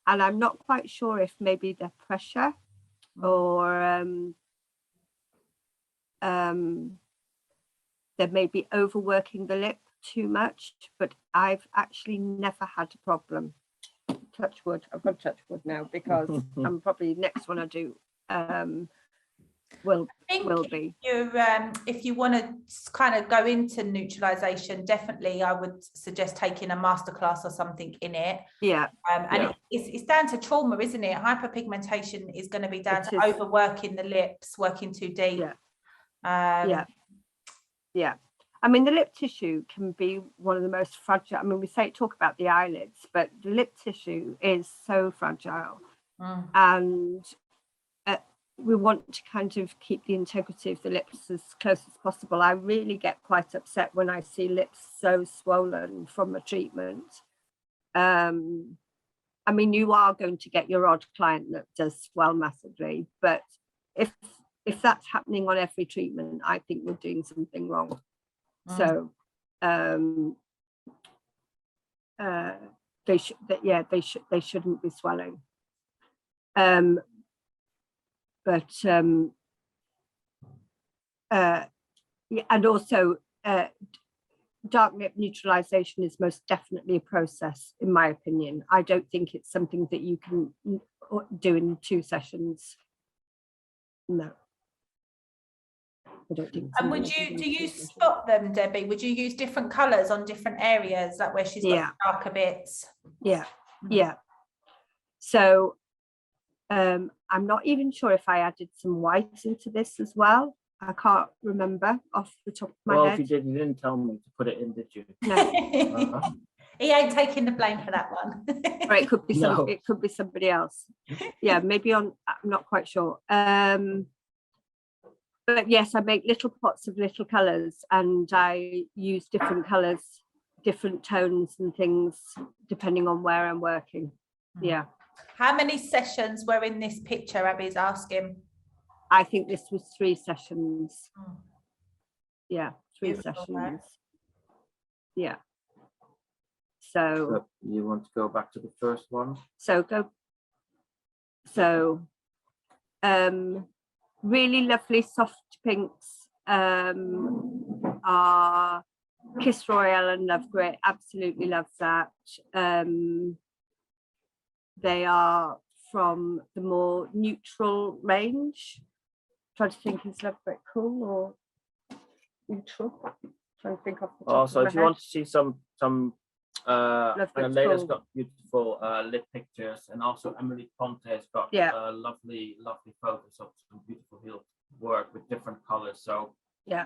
and I'm not quite sure if maybe they're pressure or they may be overworking the lip too much, but I've actually never had a problem. Touch wood. I've got touch wood now because I'm probably next one I do will be. If you want to kind of go into neutralization, definitely I would suggest taking a masterclass or something in it. Yeah. And it's down to trauma, isn't it? Hyperpigmentation is going to be down to overworking the lips, working too deep. Yeah. Yeah. I mean, the lip tissue can be one of the most fragile. I mean, we talk about the eyelids, but the lip tissue is so fragile. And we want to kind of keep the integrity of the lips as close as possible. I really get quite upset when I see lips so swollen from a treatment. I mean, you are going to get your odd client that does swell massively, but if that's happening on every treatment, I think we're doing something wrong. So they shouldn't be swelling. But and also dark lip neutralization is most definitely a process, in my opinion. I don't think it's something that you can do in 2 sessions. No. I don't think. And do you spot them, Debbie? Would you use different colours on different areas, like where she's got darker bits? Yeah. So I'm not even sure if I added some white into this as well. I can't remember off the top of my head. Well, if you did, you didn't tell me to put it in, did you? No. He ain't taking the blame for that one. Or it could be it could be somebody else. Yeah, maybe I'm not quite sure. But yes, I make little pots of little colours, and I use different colours, different tones and things depending on where I'm working. Yeah. How many sessions were in this picture, Abby's asking? I think this was 3 sessions. Yeah, 3 sessions. Yeah. So you want to go back to the first one? Really lovely soft pinks are Kiss Royale and Love Grit. Absolutely love that. They are from the more neutral range. Trying to think, is Love Grit cool or neutral? Trying to think of the top Also, of if my you head. want to see some Love Grit's Leila's cool. got beautiful lip pictures, and also Emily Ponte has got lovely photos of some beautiful heel work with different colors. So yeah,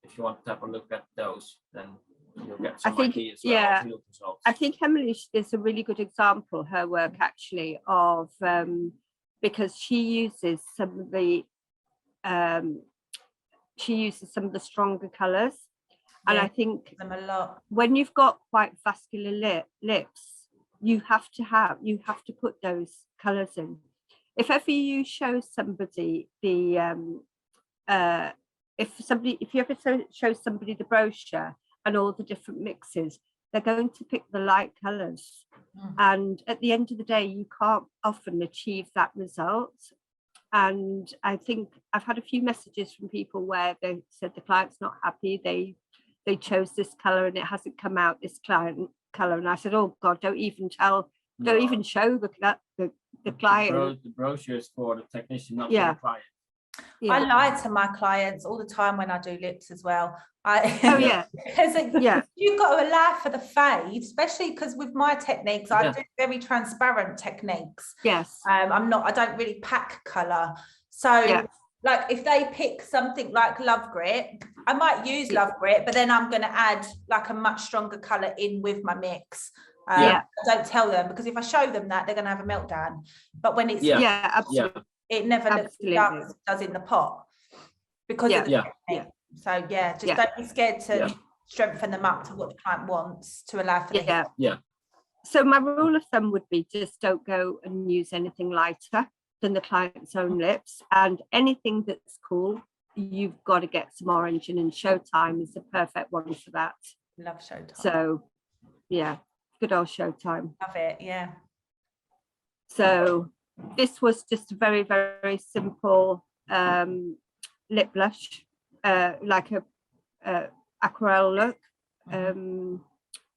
if you want to have a look at those, then you'll get some ideas of heel results. I think Emily is a really good example, her work actually, of because she uses some of the stronger colors. And I think them a lot. When you've got quite vascular lips, you have to put those colors in. If ever you show somebody the if you ever show somebody the brochure and all the different mixes, they're going to pick the light colors. And at the end of the day, you can't often achieve that result. And I think I've had a few messages from people where they said the client's not happy. They chose this color and it hasn't come out this client color. And I said, oh God, don't even show the client. The brochure is for the technician, not for the client. I lie to my clients all the time when I do lips as well. You've got to allow for the fade, especially because with my techniques, I do very transparent techniques. Yes. I don't really pack color. So like if they pick something like Love Grit, I might use Love Grit, but then I'm going to add like a much stronger color in with my mix. I don't tell them, because if I show them that, they're going to have a meltdown. But when it's absolutely. It never looks does in the pot because of the technique. So don't be scared to strengthen them up to what the client wants to allow for the So my rule of thumb would be just don't go and use anything lighter than the client's own lips, and anything that's cool, you've got to get some orange in, and Showtime is the perfect one for that. Love Showtime. So good old Showtime. Love it. So this was just a very, very simple lip blush, like a aquarelle look.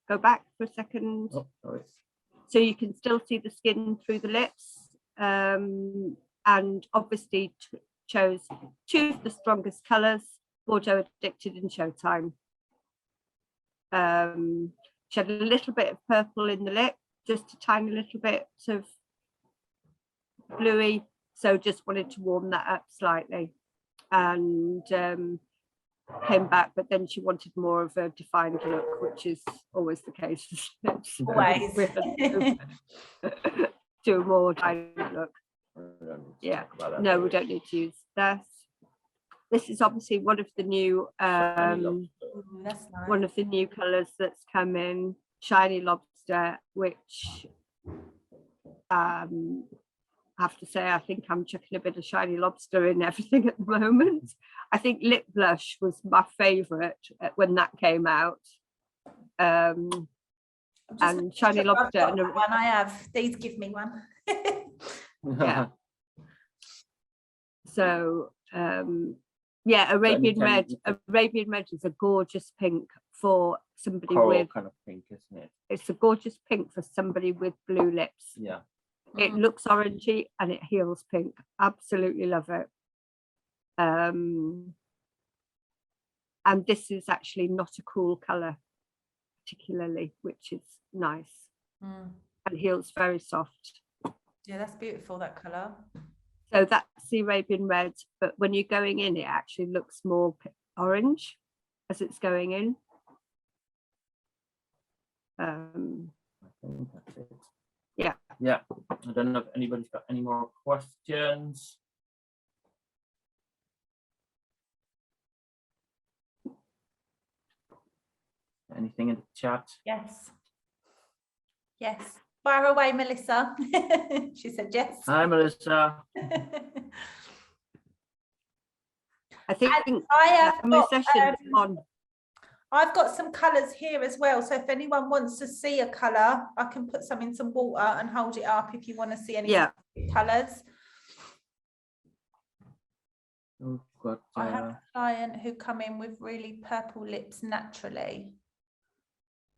Go back for a second. Oh, sorry. So you can still see the skin through the lips, and obviously chose two of the strongest colours, Bordeaux Addicted and Showtime. She had a little bit of purple in the lip, just a tiny little bit of bluey, so just wanted to warm that up slightly, and came back, but then she wanted more of a defined look, which is always the case. Always. Do a more defined look. No, we don't need to use this. This is obviously one of the new one of the new colors that's come in, Shiny Lobster, which I have to say, I think I'm chucking a bit of Shiny Lobster in everything at the moment. I think Lip Blush was my favorite when that came out. And Shiny Lobster. And I have. These give me one. So Arabian Red. Arabian Red is a gorgeous pink for somebody Coral with kind of pink, isn't it? It's a gorgeous pink for somebody with blue lips. Yeah. It looks orangey and it heals pink. Absolutely love it. And this is actually not a cool color particularly, which is nice. And heals very soft. Yeah, that's beautiful, that color. So that's the Arabian Red, but when you're going in, it actually looks more orange as it's going in. I think that's it. Yeah. I don't know if anybody's got any more questions. Anything in the chat? Yes. Fire away, Melissa. She said yes. Hi, Melissa. I think I have got, I've got some colours here as well. So if anyone wants to see a colour, I can put some in some water and hold it up if you want to see any colours. We've got, I have a client who come in with really purple lips naturally.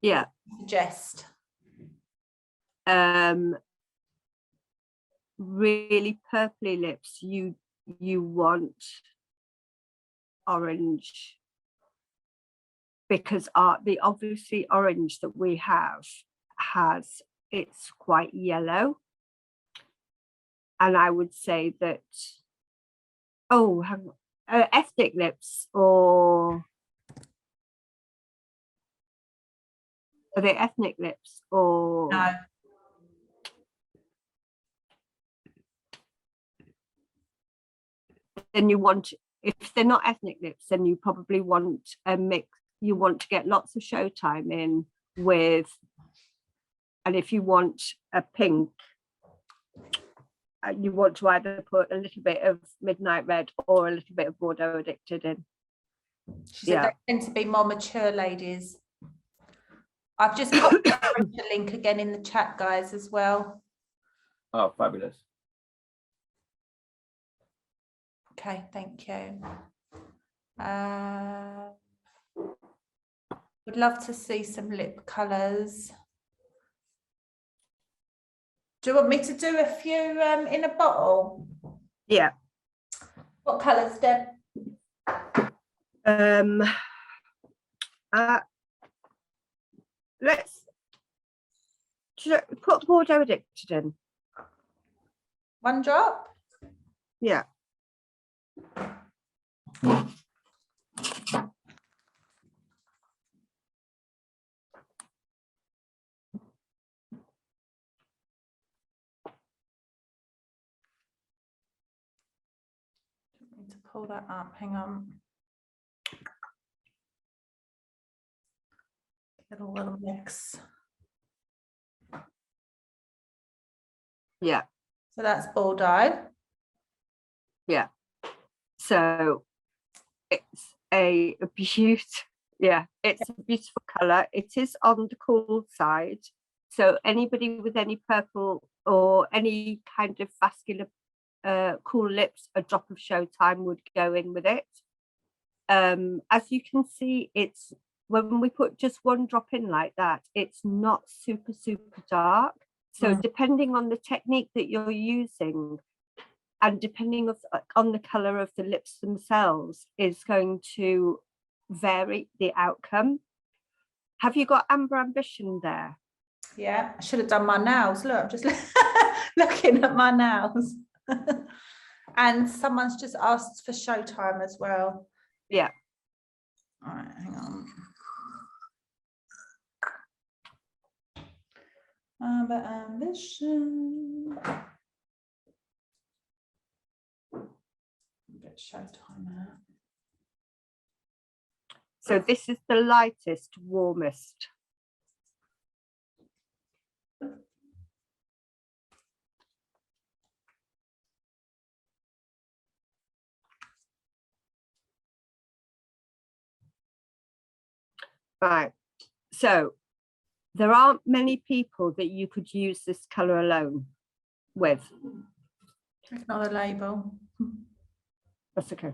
Yeah. Suggest. Really purpley lips, you want orange, because the obviously orange that we have it's quite yellow, and I would say that ethnic lips, or are they ethnic lips or no? Then you want, if they're not ethnic lips, then you probably want a mix. You want to get lots of showtime in with, and if you want a pink, you want to either put a little bit of midnight red or a little bit of Bordeaux Addicted in. She said they tend to be more mature ladies. I've just put the link again in the chat, guys, as well. Oh, fabulous. Okay, thank you. Would love to see some lip colours. Do you want me to do a few in a bottle? Yeah. What colours, Deb? Let's put Bordeaux Addicted in. One drop? Yeah. Need to pull that up, hang on. Get a little mix. Yeah. So that's Bordeaux. Yeah. So it's a beautiful, it's a beautiful colour. It is on the cool side. So anybody with any purple or any kind of vascular cool lips, a drop of Showtime would go in with it. As you can see, it's when we put just one drop in like that, it's not super dark. So depending on the technique that you're using, and depending on the colour of the lips themselves, is going to vary the outcome. Have you got Amber Ambition there? Yeah, I should have done my nails. Look, I'm just looking at my nails. And someone's just asked for Showtime as well. Yeah. All right, hang on. Amber Ambition. Get Showtime out. So this is the lightest, warmest. Right, so there aren't many people that you could use this colour alone with. Ignore the label. That's okay.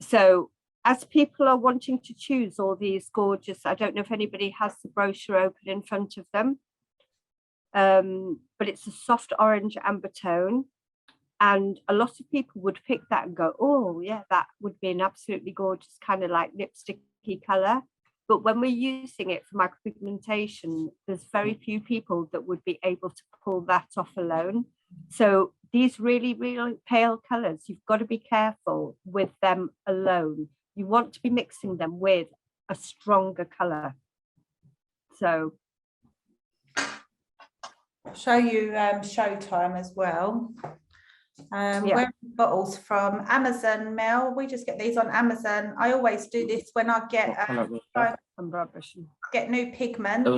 So as people are wanting to choose all these gorgeous, I don't know if anybody has the brochure open in front of them, but it's a soft orange amber tone. And a lot of people would pick that and go, oh yeah, that would be an absolutely gorgeous kind of like lipsticky colour. But when we're using it for micropigmentation, there's very few people that would be able to pull that off alone. So these really pale colours, you've got to be careful with them alone. You want to be mixing them with a stronger colour. So I'll show you Showtime as well. Where are the bottles from? Amazon, Mel. We just get these on Amazon. I always do this when I get new pigment. It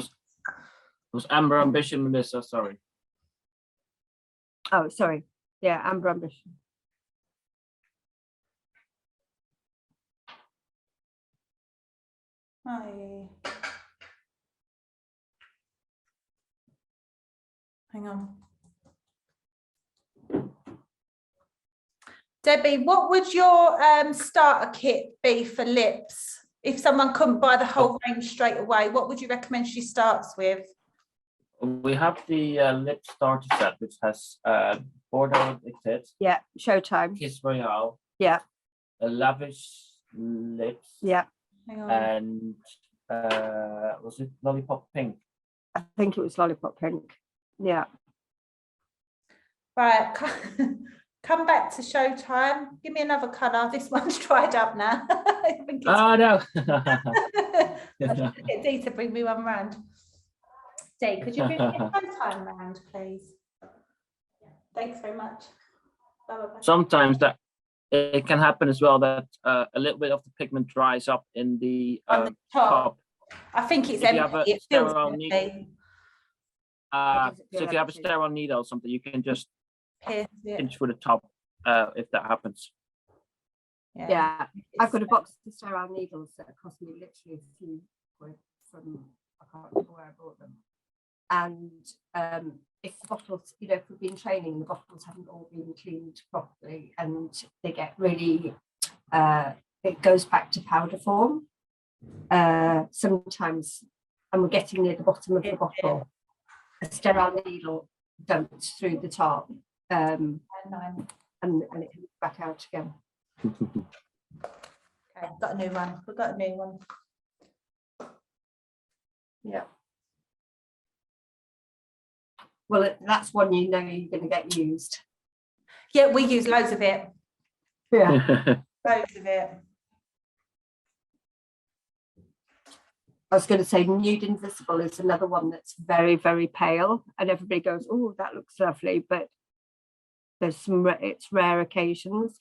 was Amber Ambition, Melissa, sorry. Oh, sorry. Yeah, Amber Ambition. Oh. Hang on. Debbie, what would your starter kit be for lips? If someone couldn't buy the whole range straight away, what would you recommend she starts with? We have the lip starter set, which has Bordeaux Dictate, Yeah, Showtime. Kiss Royale, Yeah, a lavish lips, yeah. Hang on. and was it Lollipop Pink? I think it was Lollipop Pink. Yeah. Right, come back to Showtime. Give me another colour. This one's dried up now. I think it's Oh no! get Dee to bring me one round. Dee, could you bring me a Showtime round, please? Thanks very much. Bye -bye. Sometimes that it can happen as well, that a little bit of the pigment dries up in the On the top. top. I think it's If you have empty. a It feels sterile empty. So if you have a sterile needle or something, you can just Pierce it. pinch for the top if that happens. Yeah, I've got a box of sterile needles that cost me literally a few quid from, I can't remember where I bought them. And if the bottles, you know, if we've been training, the bottles haven't all been cleaned properly and they get really, it goes back to powder form. Sometimes, and we're getting near the bottom of the bottle, a sterile needle dumped through the top, and it comes back out again. Okay, got a new one. We've got a new one. Yeah. Well, that's one you know you're going to get used. Yeah, we use loads of it. Yeah. Loads of it. I was going to say Nude Invisible is another one that's very, very pale, and everybody goes, "Oh, that looks lovely," but there's some it's rare occasions.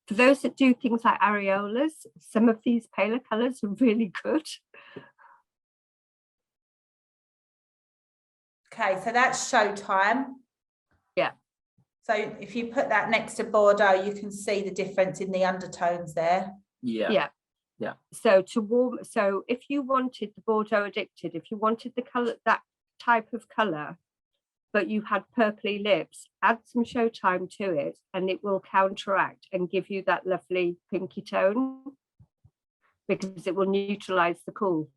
For those that do things like areolas, some of these paler colours are really good. Okay, so that's Showtime. Yeah. So if you put that next to Bordeaux, you can see the difference in the undertones there. Yeah. Yeah. Yeah. So to warm, so if you wanted the Bordeaux Addicted, if you wanted the colour, that type of colour, but you had purpley lips, add some Showtime to it and it will counteract and give you that lovely pinky tone because it will neutralise the cool.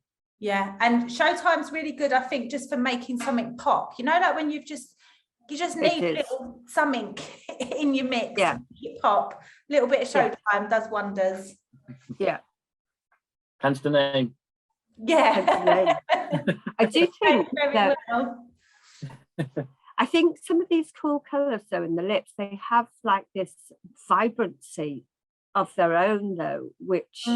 Yeah, and Showtime's really good, I think, just for making something pop. You know, like when you just need a little something in your mix. Yeah. Pop. A little bit of Showtime does wonders. Yeah. Hence the name. Yeah. I do think very that well. I think some of these cool colours though in the lips, they have like this vibrancy of their own though, which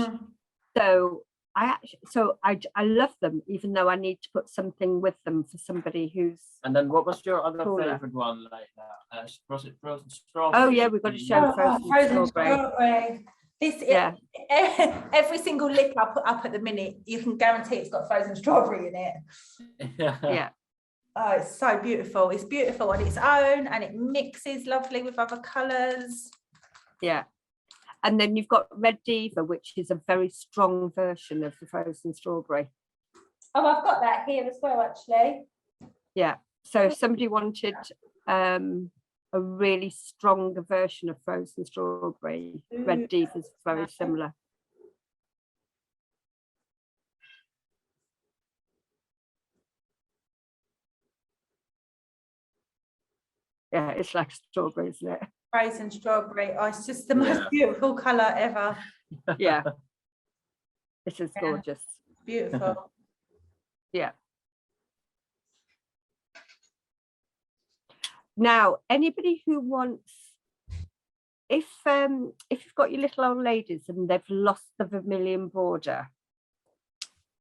so I love them, even though I need to put something with them for somebody who's. And then what was your other cooler. favorite one? Like was it frozen strawberry? Oh yeah, we've got to show frozen strawberry. This Yeah. Every single lip I put up at the minute, you can guarantee it's got frozen strawberry in it. Yeah. Oh, it's so beautiful. It's beautiful on its own and it mixes lovely with other colours. Yeah. And then you've got Red Diva, which is a very strong version of the frozen strawberry. Oh, I've got that here as well, actually. Yeah. So if somebody wanted a really stronger version of frozen strawberry, Red Diva is very similar. Yeah, it's like strawberry, isn't it? Frozen strawberry. Oh, it's just the most beautiful colour ever. Yeah. This is gorgeous. Beautiful. Yeah. Now, anybody who wants, if you've got your little old ladies and they've lost the vermilion border,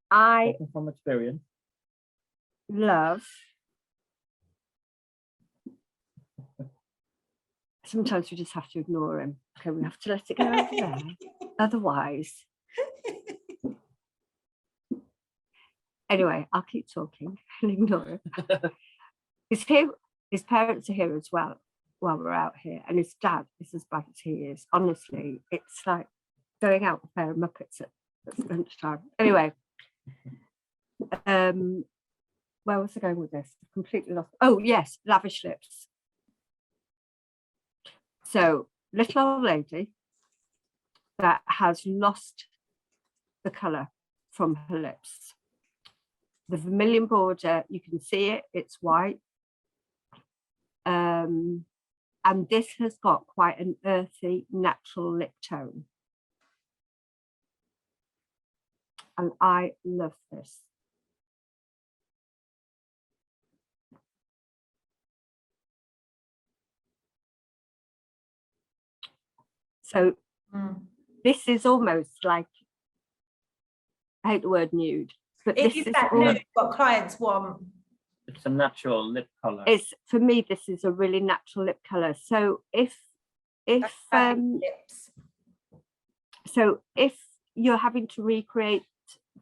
I from experience love. Sometimes we just have to ignore him. Okay, we have to let it go over there. Otherwise. Anyway, I'll keep talking and ignore him. He's here, his parents are here as well while we're out here. And his dad is as bad as he is. Honestly, it's like going out with a pair of Muppets at lunchtime. Anyway, Where was I going with this? Completely lost. Oh yes, lavish lips. So little old lady that has lost the colour from her lips. The vermilion border, you can see it, it's white. And this has got quite an earthy, natural lip tone. And I love this. So this is almost like, I hate the word nude, but It this is that almost, nude what clients want. It's a natural lip color. it's, for me, this is a really natural lip color. So if Lips. so if you're having to recreate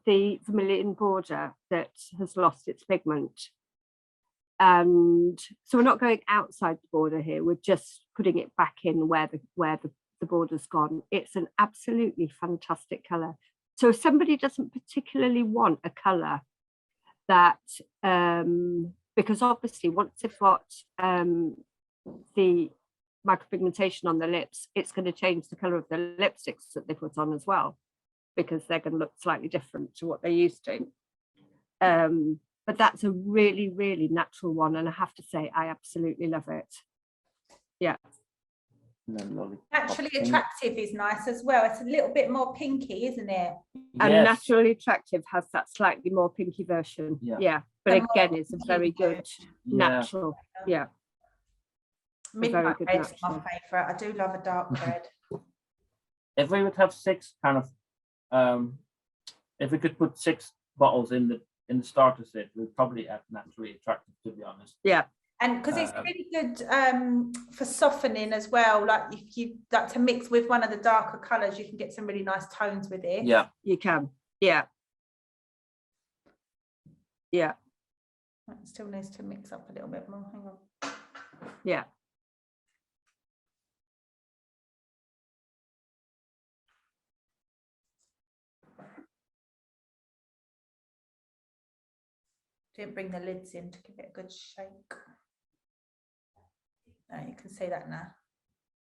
the vermilion border that has lost its pigment, and so we're not going outside the border here, we're just putting it back in where the border's gone. It's an absolutely fantastic color. So if somebody doesn't particularly want a color that, because obviously once they've got the micropigmentation on the lips, it's going to change the color of the lipsticks that they put on as well, because they're going to look slightly different to what they're used to. But that's a really, really natural one, and I have to say I absolutely love it. Yeah. Naturally attractive is nice as well. It's a little bit more pinky, isn't it? And Yes. naturally attractive has that slightly more pinky version. Yeah. But And again, more it's a very good natural. Yeah. Midnight good red's my natural. favourite. I do love a dark red. If we would have 6 kind of, if we could put 6 bottles in the starter set, we'd probably add naturally attractive, to be honest. Yeah. And because it's really good for softening as well. Like if you like to mix with one of the darker colours, you can get some really nice tones with it. Yeah. You can. Yeah. Yeah. It still needs to mix up a little bit more. Hang on. Yeah. Didn't bring the lids in to give it a good shake. You can see that now.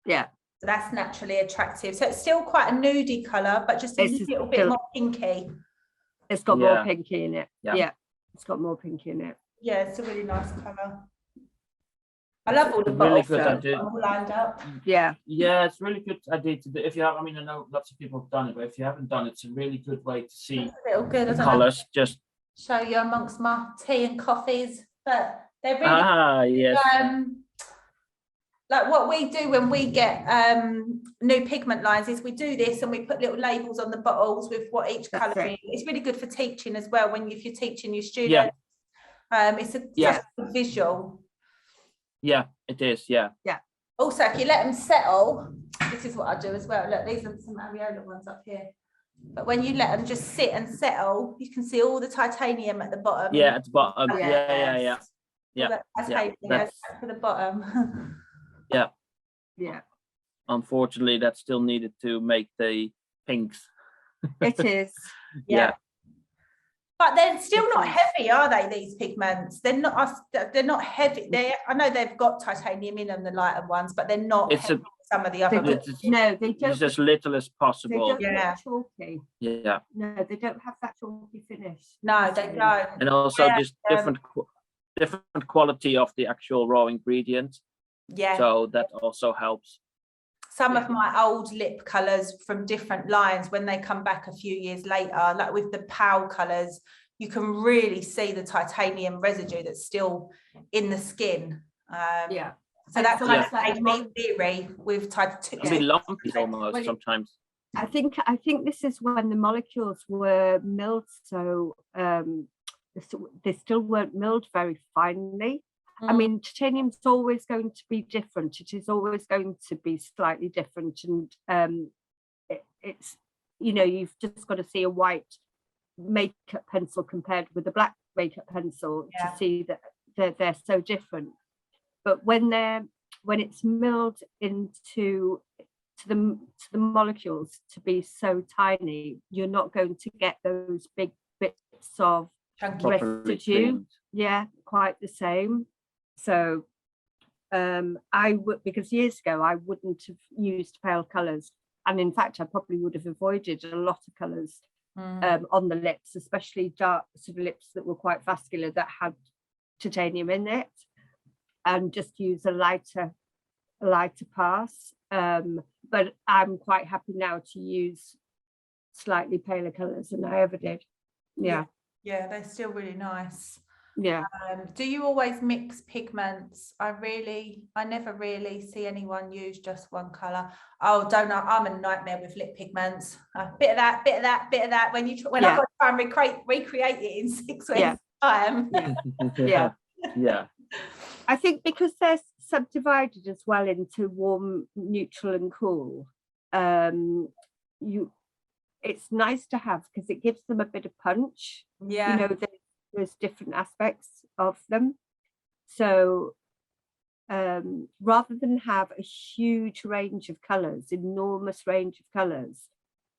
Yeah. So that's naturally attractive. So it's still quite a nudie colour, but just a little bit more pinky. It's got more pinky in it. Yeah. It's got more pinky in it. Yeah, it's a really nice colour. I love all the Really bottles good that idea. are all lined up. Yeah. Yeah, it's really good idea to do. If you have, I mean, I know lots of people have done it, but if you haven't done it, it's a really good way to see It's a little good. the colors. Just show you amongst my tea and coffees, but they're really yes. Like what we do when we get new pigment lines is we do this and we put little labels on the bottles with what each colour is. It's really good for teaching as well when if you're teaching your students. It's just a visual. Yeah, it is. Yeah. Yeah. Also, if you let them settle, this is what I do as well. Look, these are some areola ones up here. But when you let them just sit and settle, you can see all the titanium at the bottom. Yeah, at the bottom. Yes. Yeah. All that titanium goes back to the bottom. Yeah. Yeah. Unfortunately, that's still needed to make the pinks. It is. Yeah. But they're still not heavy, are they? These pigments, they're not. They're not heavy. I know they've got titanium in them, the lighter ones, but they're not. It's heavy, some of the other. No, they don't. It's as little as possible. They don't look chalky. Yeah. No, they don't have that chalky finish. No, they don't. And also just different quality of the actual raw ingredient. Yeah. So that also helps. Some of my old lip colours from different lines, when they come back a few years later, like with the POW colours, you can really see the titanium residue that's still in the skin. So that's kind of made me weary with titanium. It can be lumpy almost sometimes. I think this is when the molecules were milled, so they still weren't milled very finely. I mean, titanium's always going to be different. It is always going to be slightly different, and it's, you know, you've just got to see a white makeup pencil compared with a black makeup pencil to see that they're so different. But when it's milled into the molecules to be so tiny, you're not going to get those big bits bits of Chunky. Properly residue. cleaned. Yeah, quite the same. So I would, because years ago I wouldn't have used pale colours, and in fact I probably would have avoided a lot of colours on the lips, especially dark sort of lips that were quite vascular that had titanium in it, and just use a lighter pass. But I'm quite happy now to use slightly paler colours than I ever did. Yeah, they're still really nice. yeah. Do you always mix pigments? I never really see anyone use just one colour. Oh, don't know. I'm a nightmare with lip pigments. A bit of that, bit of that, bit of that. When I've got to try and recreate it in 6 weeks' time. Yeah. Yeah. I think because they're subdivided as well into warm, neutral and cool, it's nice to have because it gives them a bit of punch. Yeah. You know, there's different aspects of them. So rather than have a huge range of colours, enormous range of colours,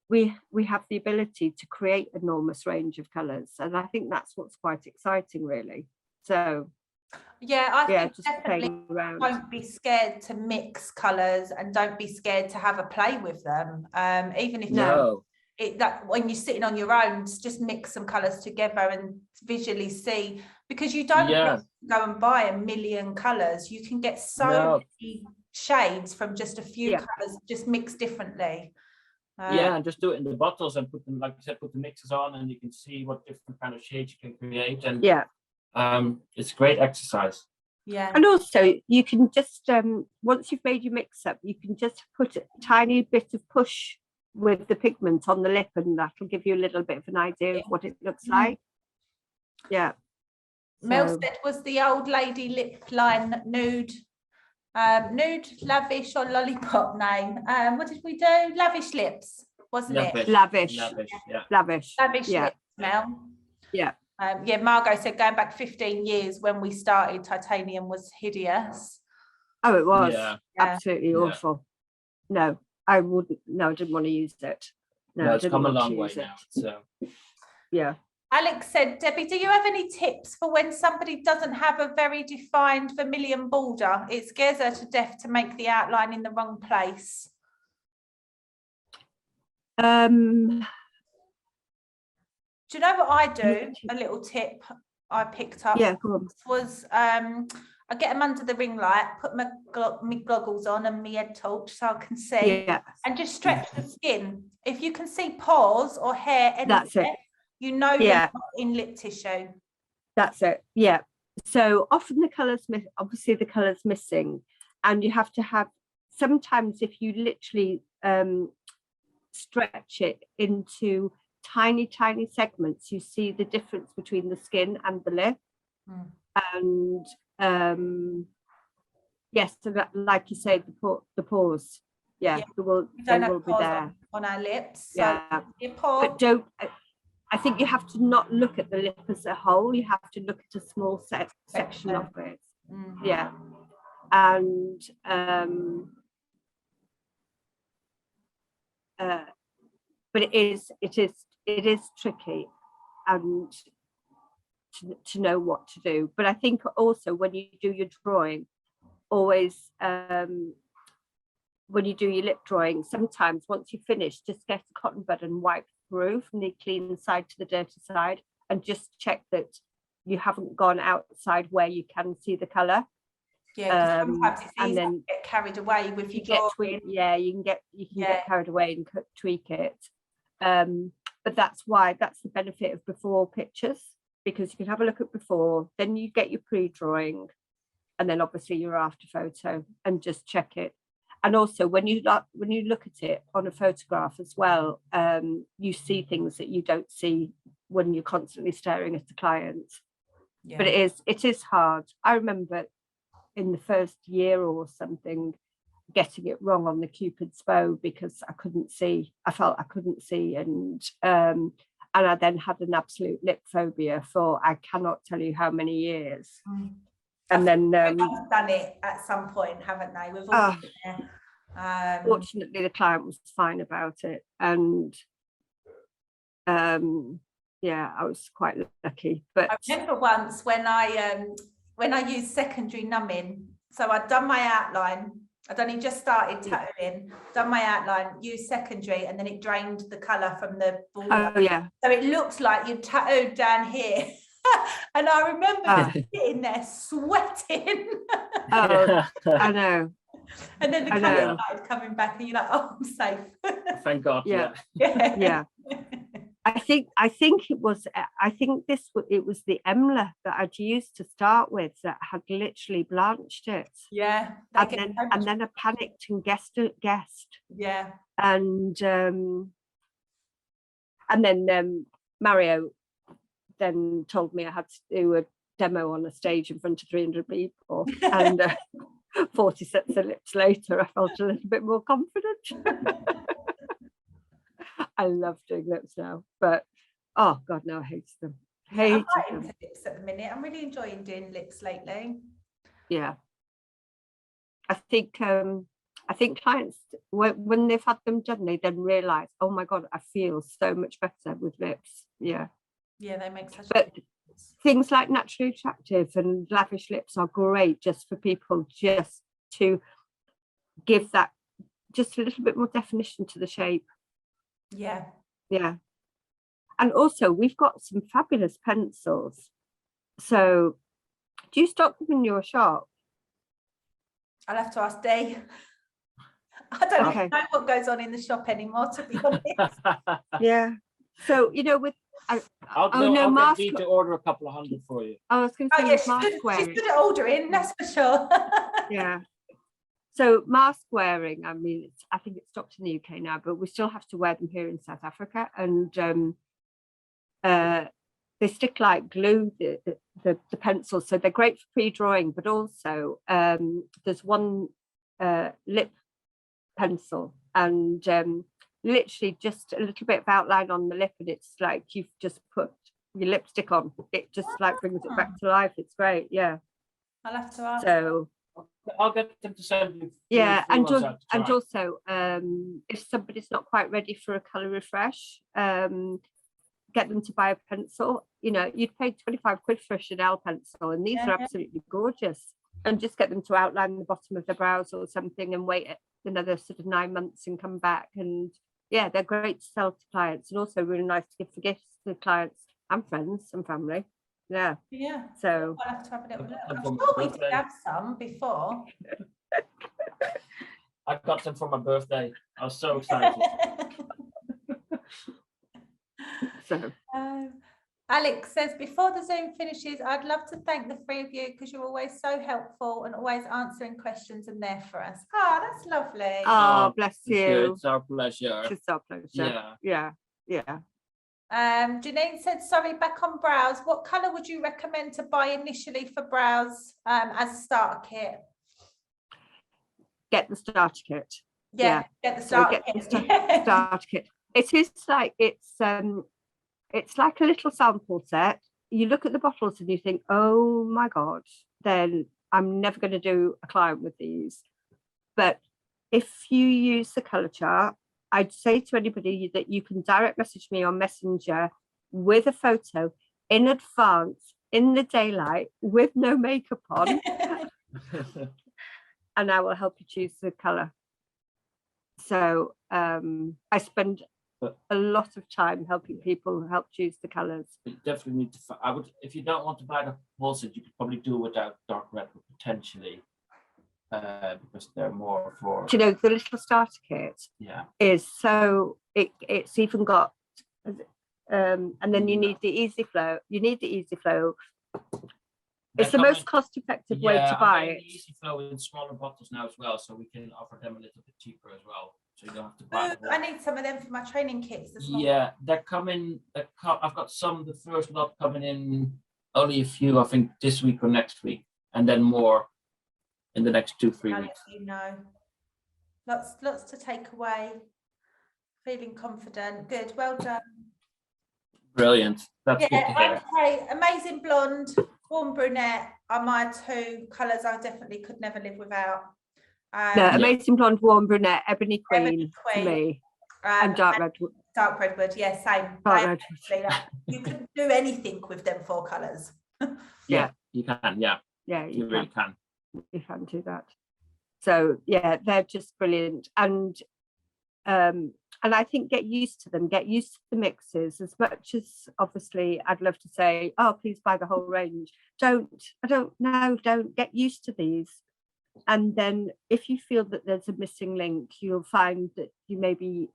we have the ability to create enormous range of colours. And I think that's what's quite exciting, really. So I think just definitely around. Don't be scared to mix colours and don't be scared to have a play with them. Even if that when you're sitting on your own, just mix some colours together and visually see, because you don't have to go and buy a million colours. You can get so many shades from just a few colours, just mixed differently. And just do it in the bottles and put them, like you said, put the mixes on, and you can see what different kind of shades you can create. And it's great exercise. Yeah. And also you can just once you've made your mix up, you can just put a tiny bit of push with the pigment on the lip, and that'll give you a little bit of an idea of what it looks like. Mel said, was the old lady lip line nude, lavish or lollipop name? What did we do? Lavish lips, wasn't it? Lavish lips, Mel. Margot said going back 15 years when we started, titanium was hideous. Oh, it was absolutely awful. No, I wouldn't. No, I didn't want to use it. No, it's come a long way now. So Alex said, Debbie, do you have any tips for when somebody doesn't have a very defined vermilion border? It scares her to death to make the outline in the wrong place. Do you know what I do? A little tip I picked up was I get them under the ring light, put my goggles on and my head torch so I can see, and just stretch the skin. If you can see pores or hair anywhere, you know you're not in lip tissue. That's it. Yeah. So often the colours, obviously the colour's missing, and you have to have, sometimes if you literally stretch it into tiny segments, you see the difference between the skin and the lip. And so that, like you say, the pores, they will be there on our lips. But don't. I think you have to not look at the lip as a whole. You have to look at a small section of it. And but it is tricky, and to know what to do. But I think also when you do your drawing, always when you do your lip drawing, sometimes once you finish, just get a cotton bud and wipe through from the clean side to the dirty side, and just check that you haven't gone outside where you can see the colour. Sometimes it's easy to get carried away with your drawing. You can get carried away and tweak it. But that's the benefit of before pictures, because you can have a look at before, then you get your pre-drawing, and then obviously your after photo, and just check it. And also when you look at it on a photograph as well, you see things that you don't see when you're constantly staring at the client. But it is hard. I remember in the first year or something getting it wrong on the Cupid's bow because I couldn't see. I felt I couldn't see, and I then had an absolute lip phobia for I cannot tell you how many years. And then they've done it at some point, haven't they? We've all been there. Fortunately, the client was fine about it, and yeah, I was quite lucky. But I remember once when I used secondary numbing, so I'd done my outline, I'd only just started tattooing, done my outline, used secondary, and then it drained the colour from the border. oh yeah, So it looks like you've tattooed down here. And I remember sitting there sweating. oh, I know. And then the I colour know. started coming back, and you're like, oh, I'm safe. Thank God. Yeah. Yeah. Yeah. I think it was it was the Emla that I'd used to start with that had literally blanched it. Yeah. And then I panicked and guessed. Yeah. And then Mario then told me I had to do a demo on a stage in front of 300 people, and 40 sets of lips later, I felt a little bit more confident. I love doing lips now, but oh God, no, I hate them. I'm not into lips at the minute. I'm really enjoying doing lips lately. Yeah, I think clients, when they've had them done, they then realise, oh my God, I feel so much better with lips. Yeah, they make such. But things like naturally attractive and lavish lips are great just for people just to give that just a little bit more definition to the shape. Yeah. And also we've got some fabulous pencils. So do you stock them in your shop? I'll have to ask Dee. I don't even know what goes on in the shop anymore, to be honest. Yeah. So, with I'll get Dee to order a couple of hundred for you. I was going to say she's good at ordering, that's for sure. Yeah. So mask wearing, I mean, I think it's stopped in the UK now, but we still have to wear them here in South Africa, and they stick like glue, the pencils, so they're great for pre-drawing, but also there's one lip pencil, and literally just a little bit of outline on the lip, and it's like you've just put your lipstick on. It just like brings it back to life. It's great. Yeah. I'll have to ask. So I'll get them to send you. Yeah, and also if somebody's not quite ready for a colour refresh, get them to buy a pencil. You'd pay 25 quid for a Chanel pencil, and these are absolutely gorgeous. And just get them to outline the bottom of their brows or something, and wait another sort of 9 months and come back. And yeah, they're great to sell to clients, and also really nice to give for gifts to clients and friends and family. Yeah. So I'll have to have a little look. I'm sure we did have some before. I got them for my birthday. I was so excited. So Alex says, before the Zoom finishes, I'd love to thank the three of you because you're always so helpful and always answering questions and there for us. Oh, that's lovely. Oh, bless you. It's our pleasure. It's our pleasure. Yeah. Janine said, sorry, back on brows. What colour would you recommend to buy initially for brows as a starter kit? Get the starter kit. Get the starter kit. Starter kit. It is like it's like a little sample set. You look at the bottles and you think, oh my God, then I'm never going to do a client with these. But if you use the colour chart, I'd say to anybody that you can direct message me on Messenger with a photo in advance, in the daylight, with no makeup on, and I will help you choose the colour. So I spend a lot of time helping people help choose the colours. You definitely need to. If you don't want to buy the whole set, you could probably do without dark red potentially. Because they're more for. Do you know, the little starter kit is so it's even got and then you need the easy flow. It's the most cost-effective way to buy it. Easy flow in smaller bottles now as well, so we can offer them a little bit cheaper as well. So you don't have to buy I need some of them for my training kits as well. Yeah, they're coming. I've got the first lot coming in, only a few, I think, this week or next week, and then more in the next 2-3 weeks. Lots to take away. Feeling confident. Good, well done. Brilliant. That's good to hear. Okay, amazing blonde, warm brunette are my two colours I definitely could never live without. Amazing blonde, warm brunette, ebony queen to me, and dark red. Dark redwood, yeah, same. Dark They redwood. actually, you can do anything with them 4 colours. Yeah, you can. Yeah, Yeah, you really can. You can do that. So yeah, they're just brilliant. And I think get used to them, get used to the mixes. As much as obviously I'd love to say, oh, please buy the whole range. Don't get used to these. And then if you feel that there's a missing link, you'll find that you maybe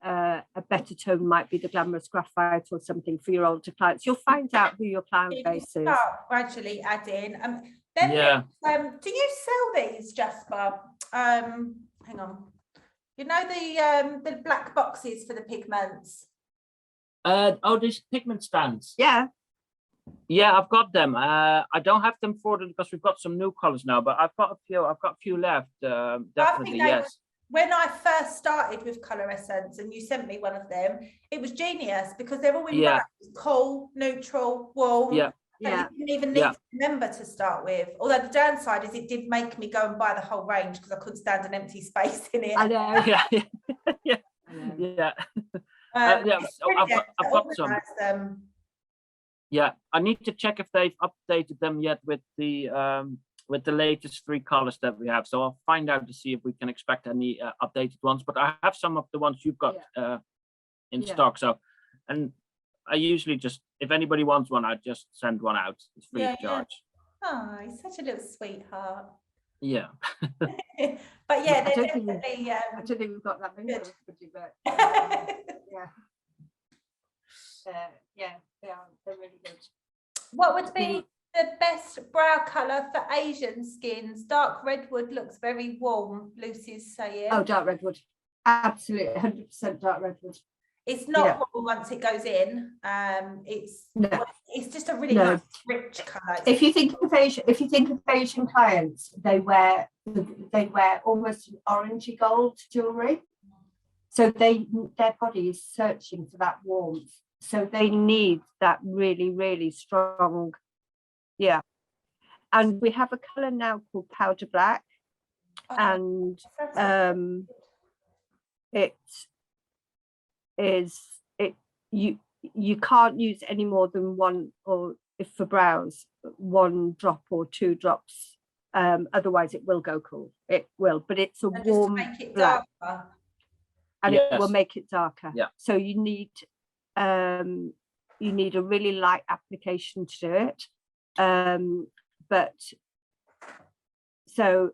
a better tone might be the glamorous graphite or something for your older clients. You'll find out who your client base is. Gradually add in. Yeah. Do you sell these, Jasper? Hang on. You know the black boxes for the pigments? Oh, these pigment stands. Yeah. Yeah, I've got them. I don't have them for them because we've got some new colors now, but I've got a few left. Definitely, yes. When I first started with ColorEssense and you sent me one of them, it was genius because they're all in Yeah. cool, neutral, warm. Yeah. You didn't even need to remember to start with. Although the downside is it did make me go and buy the whole range because I couldn't stand an empty space in it. I know. Yeah. I've got some. Yeah, I need to check if they've updated them yet with the latest 3 colors that we have. So I'll find out to see if we can expect any updated ones. But I have some of the ones you've got in stock. So, and I usually just, if anybody wants one, I just send one out. It's free of charge. Oh, he's such a little sweetheart. Yeah. But yeah, they're definitely. I don't think we've got that many. Good. But yeah, they're really good. What would be the best brow colour for Asian skins? Dark redwood looks very warm, Lucy's saying. Oh, dark redwood. Absolutely, 100% dark redwood. It's not warm once it goes in. It's just a really nice, rich colour. If you think of Asian clients, they wear almost an orangey gold jewellery. So their body is searching for that warmth. So they need that really, really strong. Yeah. And we have a colour now called powder black. And you can't use any more than one, or if for brows, 1 drop or 2 drops. Otherwise it will go cool. It will, but it's a warm black. And it will make it darker. Yeah. So you need a really light application to do it. But so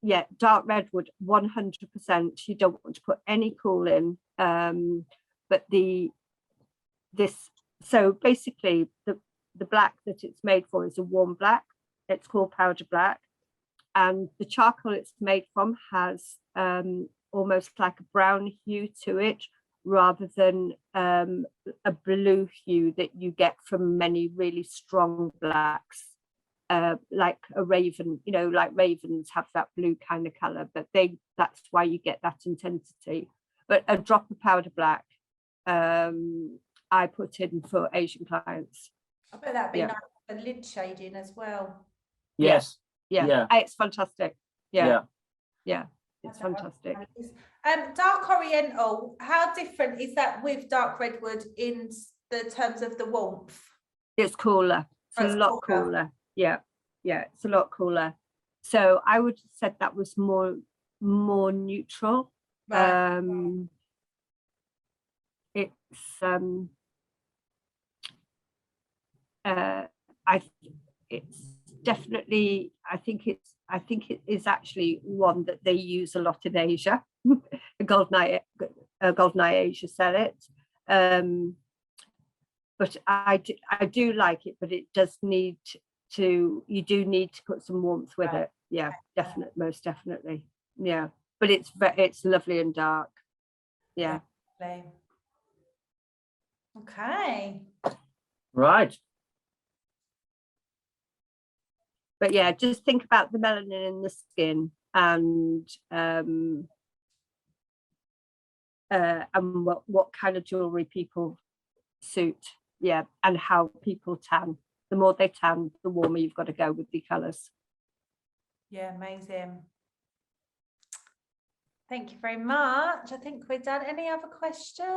yeah, dark redwood 100%. You don't want to put any cool in. But so basically the black that it's made for is a warm black. It's called powder black, and the charcoal it's made from has almost like a brown hue to it, rather than a blue hue that you get from many really strong blacks, like a raven. You know, like ravens have that blue kind of color, but that's why you get that intensity. But a drop of powder black I put in for Asian clients. I bet that'd be nice for lid shading as well. Yes. Yeah. It's fantastic. Yeah. It's fantastic. Dark oriental, how different is that with dark redwood in the terms of the warmth? It's cooler. It's a lot cooler. Yeah, it's a lot cooler. So I would have said that was more neutral. Right. It's definitely, I think it is actually one that they use a lot in Asia. Goldeneye Asia sell it, but I do like it, but it does need to, you do need to put some warmth with it. Yeah, definitely, most definitely. Yeah, but it's lovely and dark. Yeah. Okay. Right. But yeah, just think about the melanin in the skin and what kind of jewelry people suit. Yeah, and how people tan. The more they tan, the warmer you've got to go with the colours. Yeah, amazing. Thank you very much. I think we're done. Any other questions?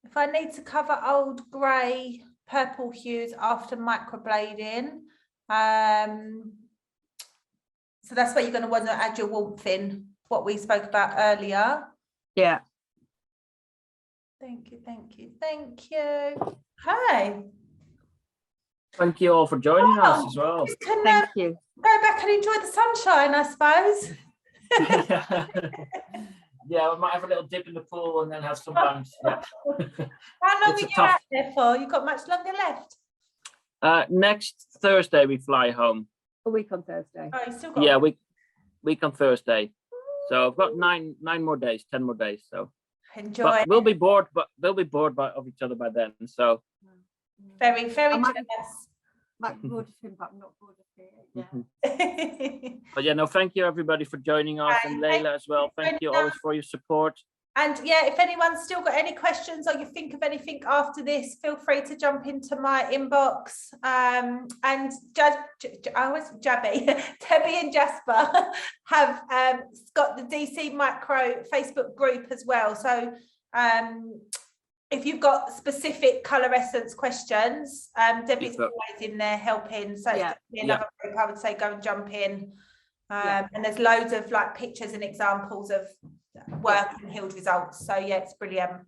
If I need to cover old grey, purple hues after microblading, so that's where you're going to want to add your warmth in, what we spoke about earlier. Yeah. Thank you, thank you, thank you. Hi. Thank you all for joining us as well. You can Thank you. go back and enjoy the sunshine, I suppose. Yeah, we might have a little dip in the pool and then have some lunch. Yeah. How long It's are a you tough- out there for? You've got much longer left? Next Thursday we fly home. A week on Thursday. Oh, you still got Yeah, week on Thursday. So I've got 10 more days. So enjoy. but we'll be bored, of each other by then. So Very, very I might- jealous. Might be bored of him, but I'm not bored of him. Yeah. mhm. But yeah, no, thank you everybody for joining us, and Thank Layla as well. Thank you always for your support. And yeah, if anyone's still got any questions or you think of anything after this, feel free to jump into my inbox. And Debbie and Jasper have got the DC Micro Facebook group as well. So if you've got specific ColorEssense questions, Debbie's always in there helping. So Yeah. it's another group I would say go and jump in. Yeah. And there's loads of like pictures and examples of work and healed results. So yeah, it's brilliant.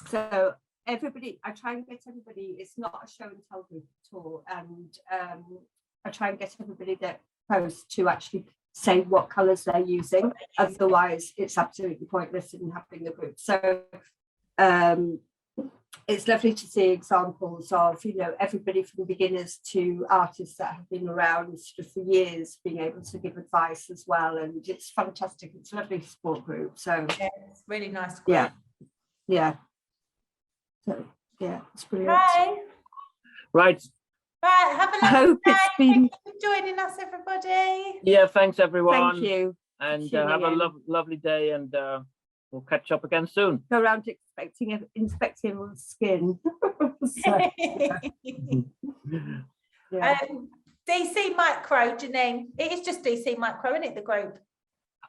So everybody, I try and get everybody, it's not a show and tell group at all. And I try and get everybody that posts to actually say what colours they're using. Otherwise, it's absolutely pointless in having the group. So it's lovely to see examples of, you know, everybody from beginners to artists that have been around sort of for years being able to give advice as well. And it's fantastic. It's a lovely support group. So Yeah, it's really nice. yeah. So yeah, it's brilliant. Right. Right. Right. Have a I lovely hope day. it's been. Thank you for joining us, everybody. Yeah, thanks everyone. Thank you. And tuning have a in. lovely day, and we'll catch up again soon. Go around inspecting everyone's skin. So, yeah. DC Micro, Janine. It is just DC Micro, isn't it? The group.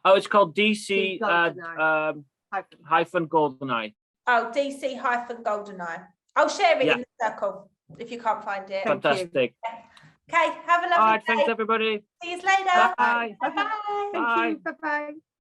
Oh, it's called DC Goldeneye. hyphen Goldeneye. Oh, DC Goldeneye. I'll share it Yeah. in the circle if you can't find it. Thank you. Fantastic. Okay, have a lovely All right, day. thanks everybody. See you later. Bye. Bye. Thank you. Bye-bye.